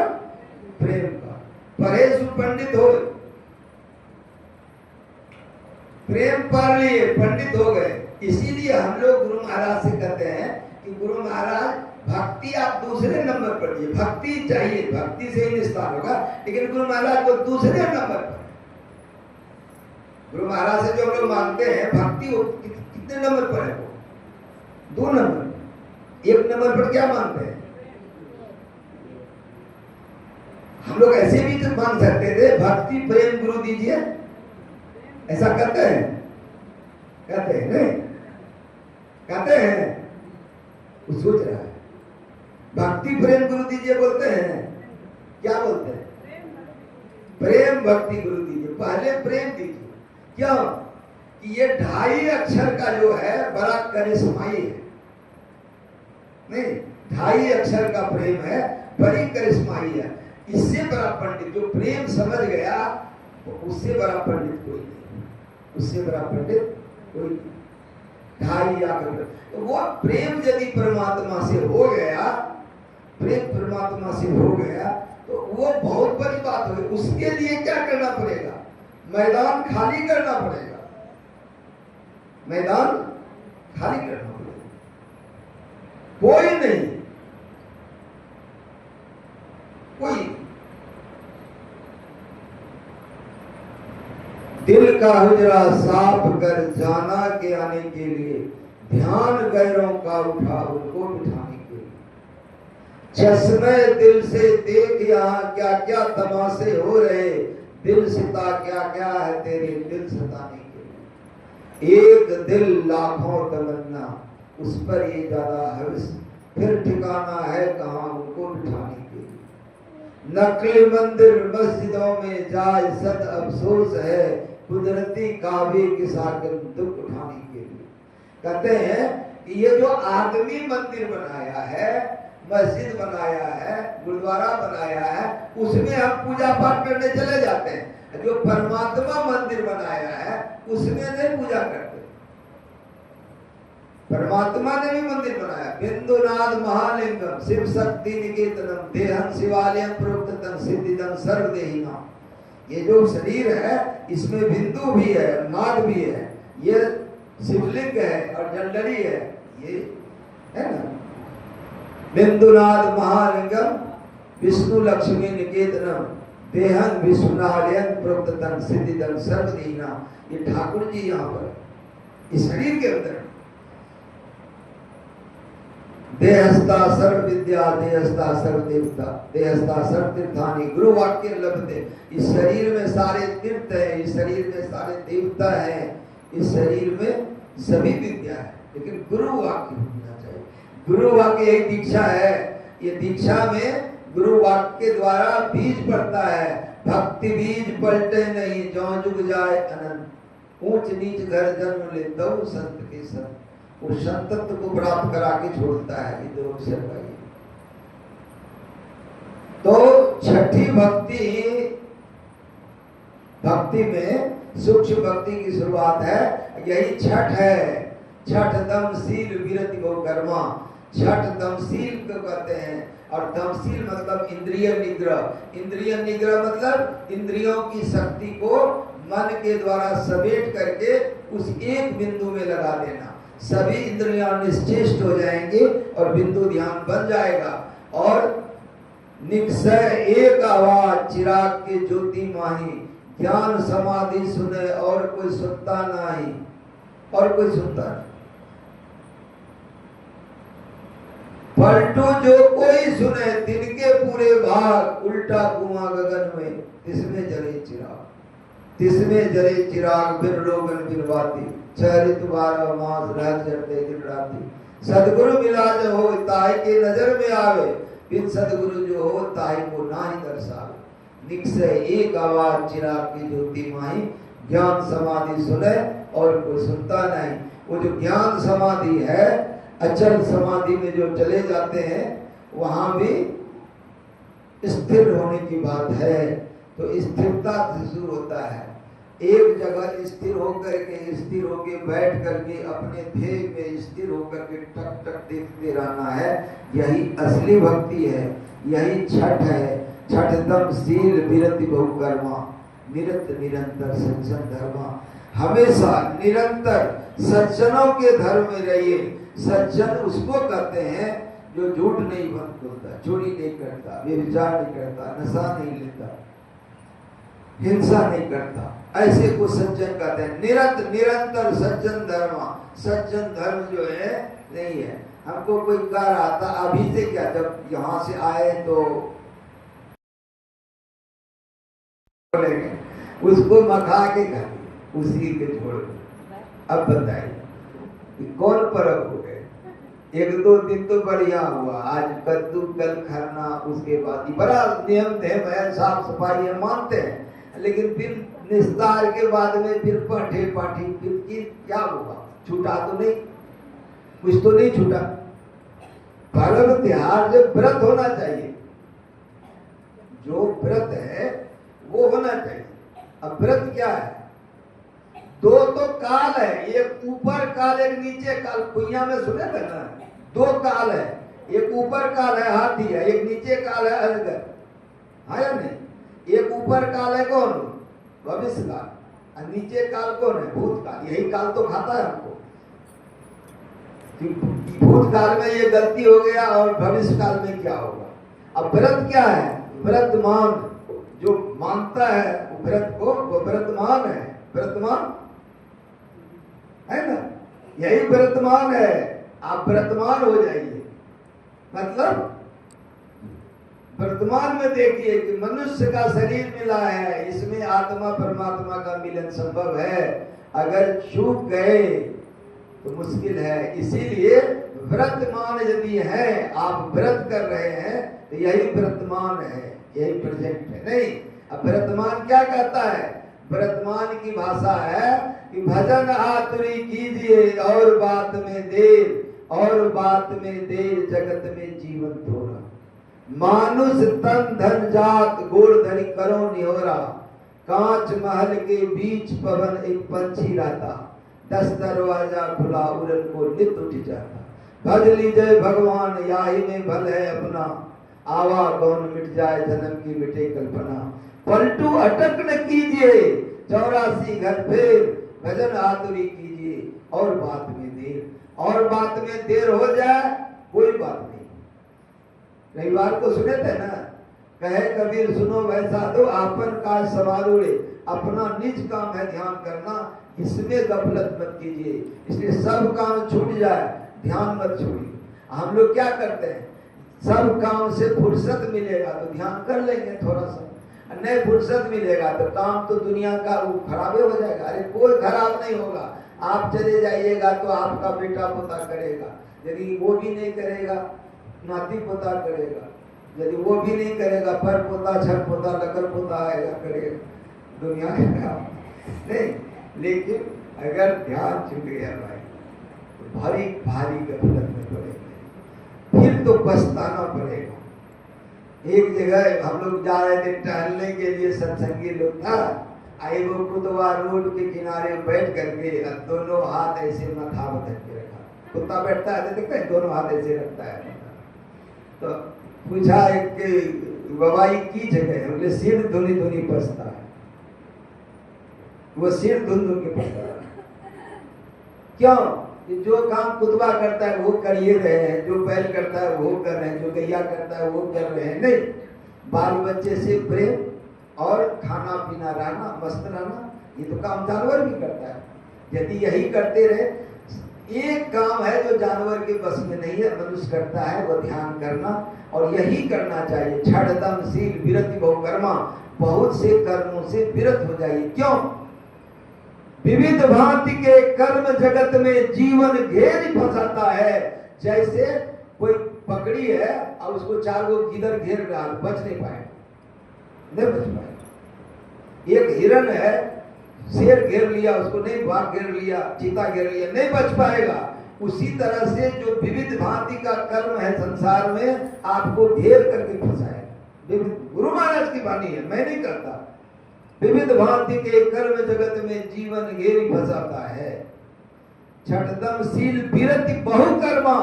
प्रेम का परे सुपंडित हो, प्रेम पढ़ लिए पंडित हो गए। इसीलिए हम लोग गुरु महाराज से कहते हैं कि गुरु महाराज भक्ति आप दूसरे नंबर पर पढ़िए, भक्ति चाहिए, भक्ति से ही निस्तार होगा, लेकिन गुरु महाराज को दूसरे नंबर पर। गुरु महाराज से जो हम लोग मानते हैं भक्ति, वो कितने नंबर पर है? वो 2 नंबर। 1 नंबर पर क्या मानते हैं हम लोग? ऐसे भी तो मान सकते थे भक्ति प्रेम गुरु दीजिए, ऐसा कहते हैं? कहते हैं नहीं? कहते हैं? वो सोच रहा है भक्ति प्रेम गुरु दीजिए बोलते हैं, क्या बोलते हैं? प्रेम भक्ति गुरु दीजिए, पहले प्रेम दीजिए। क्यों? कि ये ढाई अक्षर का जो है बड़ा करिश्माई है, नहीं, ढाई अक्षर का प्रेम है, बड़ी करिश्माई है। इससे बड़ा पंडित जो प्रेम समझ गया, उससे बड़ा पंडित कोई नहीं, उससे बड़ा पंडित कोई नहीं। ढाई आकर, तो वो प्रेम यदि परमात्मा से हो गया, प्रेम परमात्मा से हो गया, तो वो बहुत बड़ी बात होगी। उसके लिए क्या करना पड़ेगा? मैदान खाली करना पड़ेगा, मैदान खाली करना पड़ेगा। कोई नहीं, कोई दिल का हुजरा साफ कर जाना के आने के लिए, ध्यान गैरों का उठा उनको बिठाने के लिए, चश्मे दिल से देख यहाँ क्या क्या तमाशे हो रहे, दिल सिता क्या क्या है तेरे दिल सताने के लिए। एक दिल लाखों तमन्ना, उस पर ये ज्यादा हवस, फिर ठिकाना है कहाँ उनको बिठाने के लिए। नकली मंदिर मस्जिदों में जाए सद अफसोस है, कुदरती काबे की साकिन दुख उठाने के लिए। कहते हैं कि ये जो आदमी मंदिर बनाया है, मस्जिद बनाया है, गुरुद्वारा बनाया है, उसमें हम पूजा पाठ करने चले जाते हैं। जो परमात्मा मंदिर बनाया है उसमें नहीं पूजा करते। परमात्मा ने भी मंदिर बनाया, बिंदुनाथ महालिंगम शिव शक्ति निकेतनम देहं शिवालयम प्रोक्तम सिद्धिदम सर्वदेहिना। ये जो शरीर है इसमें बिंदु भी है, नाद भी है, ये शिवलिंग है और जंडली है, ये है ना। बिंदुनाथ महालिंगम विष्णु लक्ष्मी निकेतनम देहं विष्णुनालयं प्रोक्तम सिद्धिदम सर्वदेहिना। ये ठाकुर जी यहाँ पर इस शरीर के अंदर देहस्ता सर्व विद्या देहस्ता सर्व देवता देहस्ता सर्व तीर्थानि गुरु वाक्य लभते। इस शरीर में सारे तीर्थ है, इस शरीर में सारे देवता है, इस शरीर में सभी विद्या है, लेकिन गुरु वाक्य होना चाहिए। गुरु वाक्य एक दीक्षा है, ये दीक्षा में गुरु वाक्य के द्वारा बीज पड़ता है। भक्ति बीज पलटे नहीं, जो जुग जाए अनंत, ऊंच नीच घर जन्म ले दो संत के संत, वो संतत्व को प्राप्त करा के छोड़ता है। ये दो अक्षर का ये। तो छठी भक्ति में सूक्ष्म भक्ति की शुरुआत है, यही छठ है। छठ दमशील विरति बहु कर्मा, छठ दमशील को कहते हैं, और दमशील मतलब इंद्रिय निग्रह। इंद्रिय निग्रह मतलब इंद्रियों की शक्ति को मन के द्वारा समेट करके उस एक बिंदु में लगा देना। सभी इंद्रियां निश्चेष्ट हो जाएंगे और बिंदु ध्यान बन जाएगा। और निक्षय एक आवाज चिराग के ज्योति माही, ज्ञान समाधि सुने और कोई सुनता नहीं, और कोई सुनता नहीं। पलटू जो कोई सुने तिनके पूरे भाग, उल्टा कुआं गगन में तिसमें जले चिराग, तिसमें जले चिराग बिन लोगन बिन बाती, चरित 12 मास रह जरते दिन राती। सदगुरु मिला जो हो ताई के नजर में आवे, बिन सदगुरु जो हो ताई को ना ही दर्शावे। निकसे एक आवाज चिराग की ज्योति माही, ज्ञान समाधि सुने और कोई सुनता नहीं। वो जो ज्ञान समाधि है, अचल समाधि में जो चले जाते हैं, वहां भी स्थिर होने की बात है। तो स्थिरता से शुरू होता है। एक जगह स्थिर होकर बैठ करके अपने ध्येय में स्थिर होकर के टक टक देखते रहना है। यही असली भक्ति है, यही छठ है। छठ तम शील विरति बहुकर्मा, निरत निरंतर सज्जन धर्मा। हमेशा निरंतर सज्जनों के धर्म में रहिए। सज्जन उसको कहते हैं जो झूठ नहीं बोलता, चोरी नहीं करता, व्यभिचार नहीं करता, नशा नहीं लेता, हिंसा नहीं करता, ऐसे को सज्जन कहते हैं। निरंतर सज्जन धर्म। सज्जन धर्म जो है नहीं है। हमको कोई कह रहा था अभी से क्या, जब यहाँ से आए तो उसको मखा के खा, उसी के छोड़। अब बताइए कौन परब हो गए? 1-2 दिन तो बढ़िया हुआ, आज कद्दू, कल खरना, उसके बाद बड़ा नियम थे, साफ सफाई है, मानते हैं। लेकिन फिर निस्तार के बाद में फिर पाठी फिर की क्या होगा? छूटा तो नहीं, कुछ तो नहीं छूटा। पर्व त्योहार जब व्रत होना चाहिए, जो व्रत है वो होना चाहिए। अब व्रत क्या है? 2 तो काल है, एक ऊपर काल एक नीचे काल। कुइया में सुने थे ना, 2 काल है, एक ऊपर काल है हाथी है, एक नीचे काल है अजगर, है या नहीं? एक ऊपर काल है कौन? भविष्य काल, और नीचे काल कौन है? भूतकाल। यही काल तो खाता है हमको। भूतकाल में ये गलती हो गया और भविष्य काल में क्या होगा? अब व्रत क्या है? व्रत मान, जो मानता है व्रत को, वो व्रतमान है। व्रतमान है ना, यही व्रतमान है। आप व्रतमान हो जाइए। मतलब वर्तमान में देखिए कि मनुष्य का शरीर मिला है, इसमें आत्मा परमात्मा का मिलन संभव है। अगर चूक गए तो मुश्किल है। इसीलिए वर्तमान यदि है, आप व्रत कर रहे हैं, तो यही वर्तमान है, यही प्रेजेंट है। नहीं, अब वर्तमान क्या कहता है? वर्तमान की भाषा है कि भजन आतुरी कीजिए और बात में देर, और बात में देर जगत में जीवन थोड़ा। मानुष तन धन जात गोड़ धरी करो निहोरा, कांच महल के बीच पवन एक पंछी रहता, 10 दरवाजा खुला उड़न को नित उठ जाता। भज लीजिए भगवान याही में भल है अपना, आवा कौन मिट जाए जन्म की मिटे कल्पना। पलटू अटक न कीजिए 84 घर फेर, भजन आतुरी कीजिए और बात में देर। और बात में देर हो जाए कोई बात नहीं। रविवार को सुने थे ना, कहे कबीर सुनो वैसा दो, आपन काज सवारोड़े। अपना निज काम है ध्यान करना, इसमें गफलत मत कीजिए। इसलिए सब काम छूट जाए, ध्यान मत छोड़िए। हम लोग क्या करते हैं, सब काम से फुर्सत मिलेगा तो ध्यान कर लेंगे थोड़ा सा, नहीं फुर्सत मिलेगा तो काम तो दुनिया का वो खराब हो जाएगा। अरे कोई खराब नहीं होगा, आप चले जाइएगा तो आपका बेटा पोता करेगा, यदि वो भी नहीं करेगा नाती पोता करेगा, यदि वो भी नहीं करेगा पर पोता छर पोता लकर पोता आएगा करेगा, दुनिया का काम नहीं। लेकिन अगर ध्यान छूट गया भाई तो भारी भारी गफलत में पड़ेगा, फिर तो पछताना पड़ेगा। एक जगह हम लोग जा रहे थे टहलने के लिए, सत्संगी लोग था, आई वो कुतवा रोड के किनारे बैठ करके दोनों हाथ ऐसे मथा बदल के रखा। कुत्ता बैठता है देखते हैं, दोनों हाथ ऐसे रखता है। तो पूछा एक बवाई की जगह, बोले सिर धुनी धुनी पछता है। वो सिर धुन धुन के पछता है। क्यों? जो काम कुतबा करता है वो कर ही रहे हैं, जो बैल करता है वो कर रहे हैं, जो गैया करता है वो कर रहे हैं। नहीं, बाल बच्चे से प्रेम और खाना पीना रहना, मस्त रहना, ये तो काम जानवर भी करता है। यदि यही करते रहे, एक काम है जो जानवर के बस में नहीं है, मनुष्य करता है, वो ध्यान करना, और यही करना चाहिए। छठदम शील विरति बहुकर्मा, बहुत से कर्मों से विरत हो जाइए। क्यों? विविध भांति के कर्म जगत में जीवन घेर फंसाता है। जैसे कोई पकड़ी है और उसको चार गो गिदर घेर रहा, बच नहीं पाएगा, नहीं बच पाएगा। एक हिरण है, शेर घेर लिया उसको, नहीं, बाघ घेर लिया, चीता घेर लिया, नहीं बच पाएगा। उसी तरह से जो विविध भांति का कर्म है संसार में, आपको घेर करके फंसाएगा। गुरु महाराज की वाणी है, मैं नहीं करता। विविध भांति के कर्म जगत में जीवन घेरी फंसाता है। छठदम शील विरति बहुकर्मा,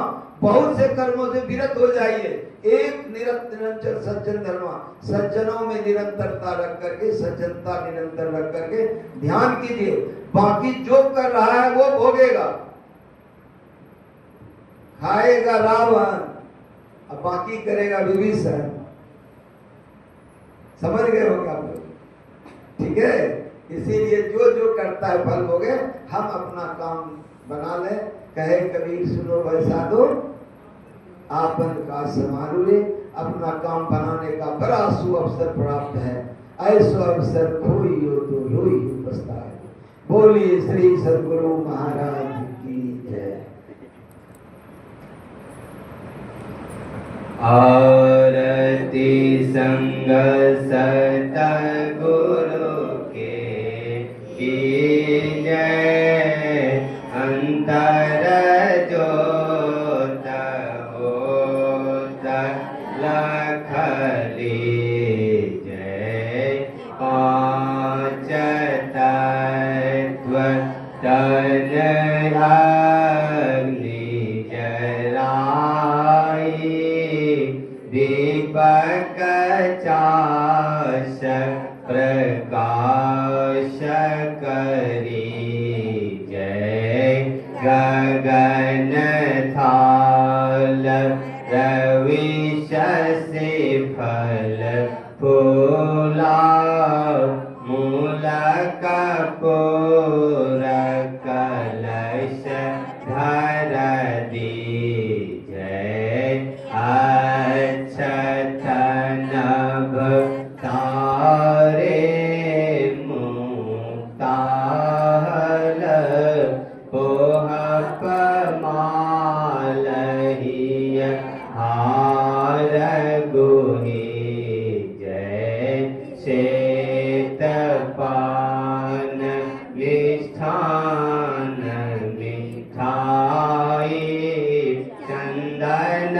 बहुत से कर्मों से विरत हो जाइए। एक निरंतर सज्जन धर्म, सज्जनों में निरंतरता रख करके, सज्जनता निरंतर रख करके ध्यान कीजिए। बाकी जो कर रहा है वो भोगेगा, खाएगा रावण, अब बाकी करेगा विभीषण। समझ गए होंगे आप लोग, ठीक है? इसीलिए जो जो करता है फल भोगे। हम अपना काम बना ले। कहे कबीर सुनो भाई साधो, आपन का समारू रे। अपना काम बनाने का बड़ा शुभ अवसर प्राप्त है। ऐसा अवसर खोई हो तो रोई हो पछताए। बोलिए श्री सद्गुरु महाराज की जय। आरती संग सतगुरु के की जय। अंतर जोत होत लख लीजय। पांच तत्व तन अग्नि जराई। दीपक चाश प्रकाश करी जय। गगन थाल रविश से फल फूला। मूल कपूर कलश धर दीजय। अक्षत नभ तारे मुक्ताहल। पोहप मालहिय हार गुहि जय। श्वेत पान मिष्ठान मिठाई। चंदन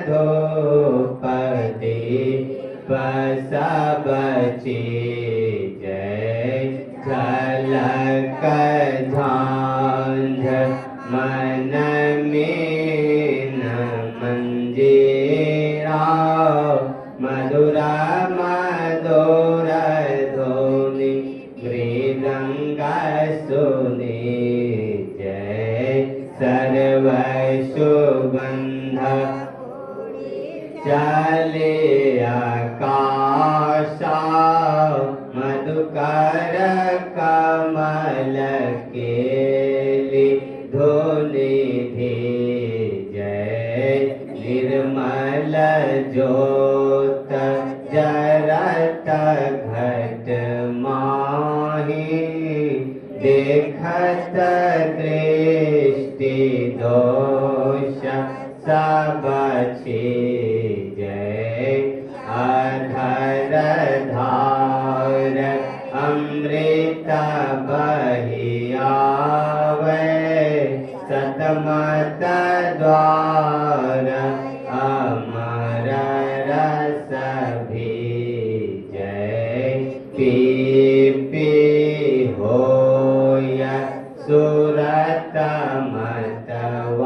धूप दीप सब चीजय। झलक झांझ मन में मंजीरा। मधुर मधुर ध्वनि मृदंग सुनि जय। सर्व सुगंध चले आकाशा। मधुकर कमल केली धुनि जय। निर्मल ज्योत जरत घट माही। देखत दृष्टि दोष सब जय। अधर धार अमृत बहि आवे। सतमत द्वार अमर रस जय। पी पी होय सुरत मतवाली।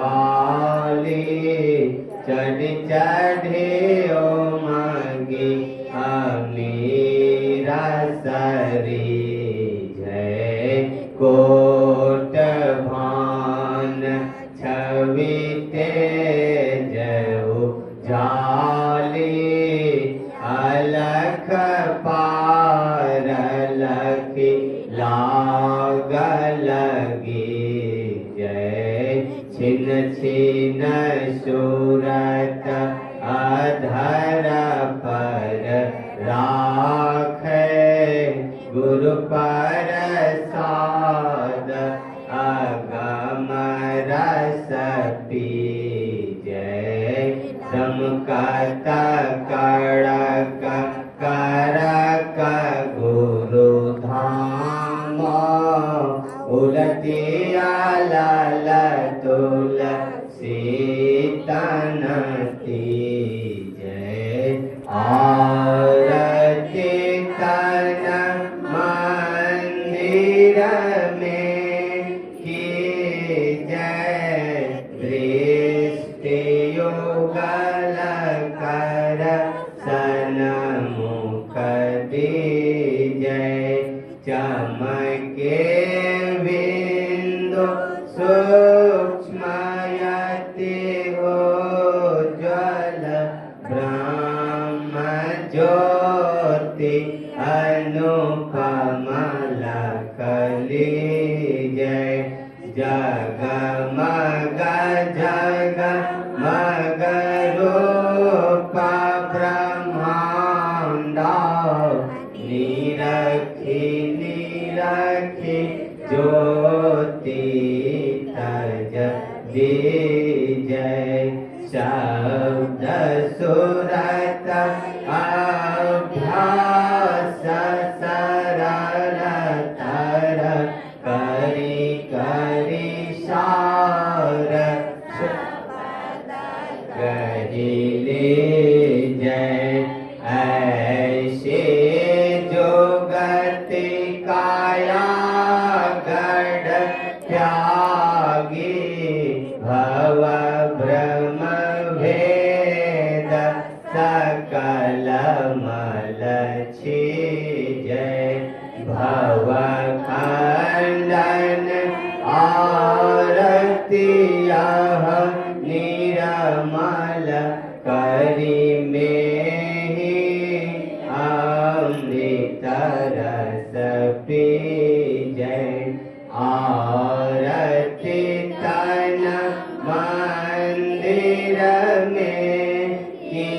चढ़ चढ़ियो मांगी अमीरा सरी जय। कोट भान छवि तेज जाली। अलख पार लखी लाग लगी जय। करक गुरु धाम उलटिया लाल तुलसी तनती जय आरती तन मंदिर में की जय दृष्टि युगल कर सन्मुख जय चमके बिंदु सूक्ष्मयति उज्ज्वल ब्रह्म ज्योति अनुपम लखली जय जगमग जगमग रूप ब्रह्मांड निरखी निरखी ज्योति तज विजय शब्द सुरत अभ्यास सरल तर करी करी सार कहिले जय ऐसे जो गति काया गढ़ त्यागी भव भ्रम भेद सकल मल जय भव खंडन आरती निरमल करी में अमृत रस पी जय आरती तन मंदिर में की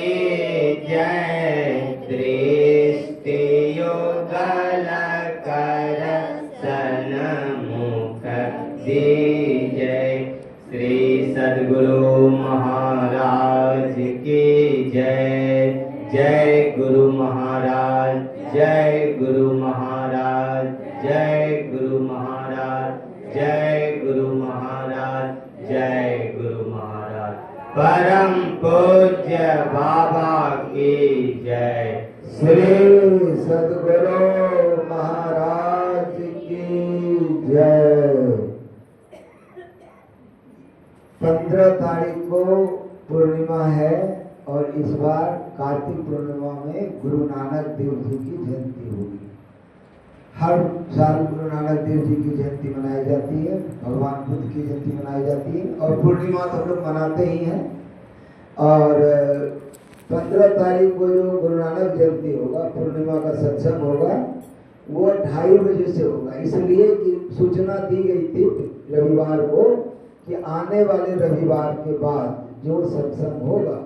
जय दृष्टि युगल कर सन्मुख जय श्री सद्गुरु महाराज की जय जय गुरु महाराज जय गुरु महाराज जय गुरु महाराज जय गुरु महाराज जय गुरु महाराज परम पूज्य बाबा की जय श्री सद्गुरु महाराज की जय। 15 तारीख को पूर्णिमा है और इस बार कार्तिक पूर्णिमा में गुरु नानक देव जी की जयंती होगी। हर साल गुरु नानक देव जी की जयंती मनाई जाती है, भगवान बुद्ध की जयंती मनाई जाती है और पूर्णिमा तो हम लोग मनाते ही हैं। और 15 तारीख को जो गुरु नानक जयंती होगा, पूर्णिमा का सत्संग होगा, वो 2:30 बजे से होगा। इसलिए कि सूचना दी गई थी रविवार को कि आने वाले रविवार के बाद जो सत्संग होगा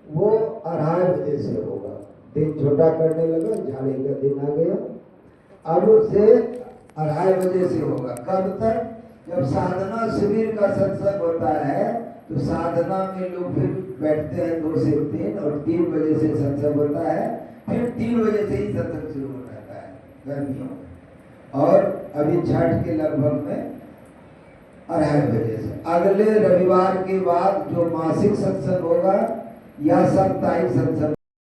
वो 2:30 बजे से होगा। दिन छोटा करने लगा, झाड़े का दिन आ गया, अब से 2:30 बजे से होगा। कब तक? जब साधना शिविर का सत्संग होता है तो साधना में लोग फिर बैठते हैं 2 से 3 और 3 बजे से सत्संग होता है, फिर 3 बजे से ही सत्संग शुरू हो जाता है गर्मियों में। और अभी छठ के लगभग में 2:30 बजे से। अगले रविवार के बाद जो मासिक सत्संग होगा या साप्ताहिक सत्संग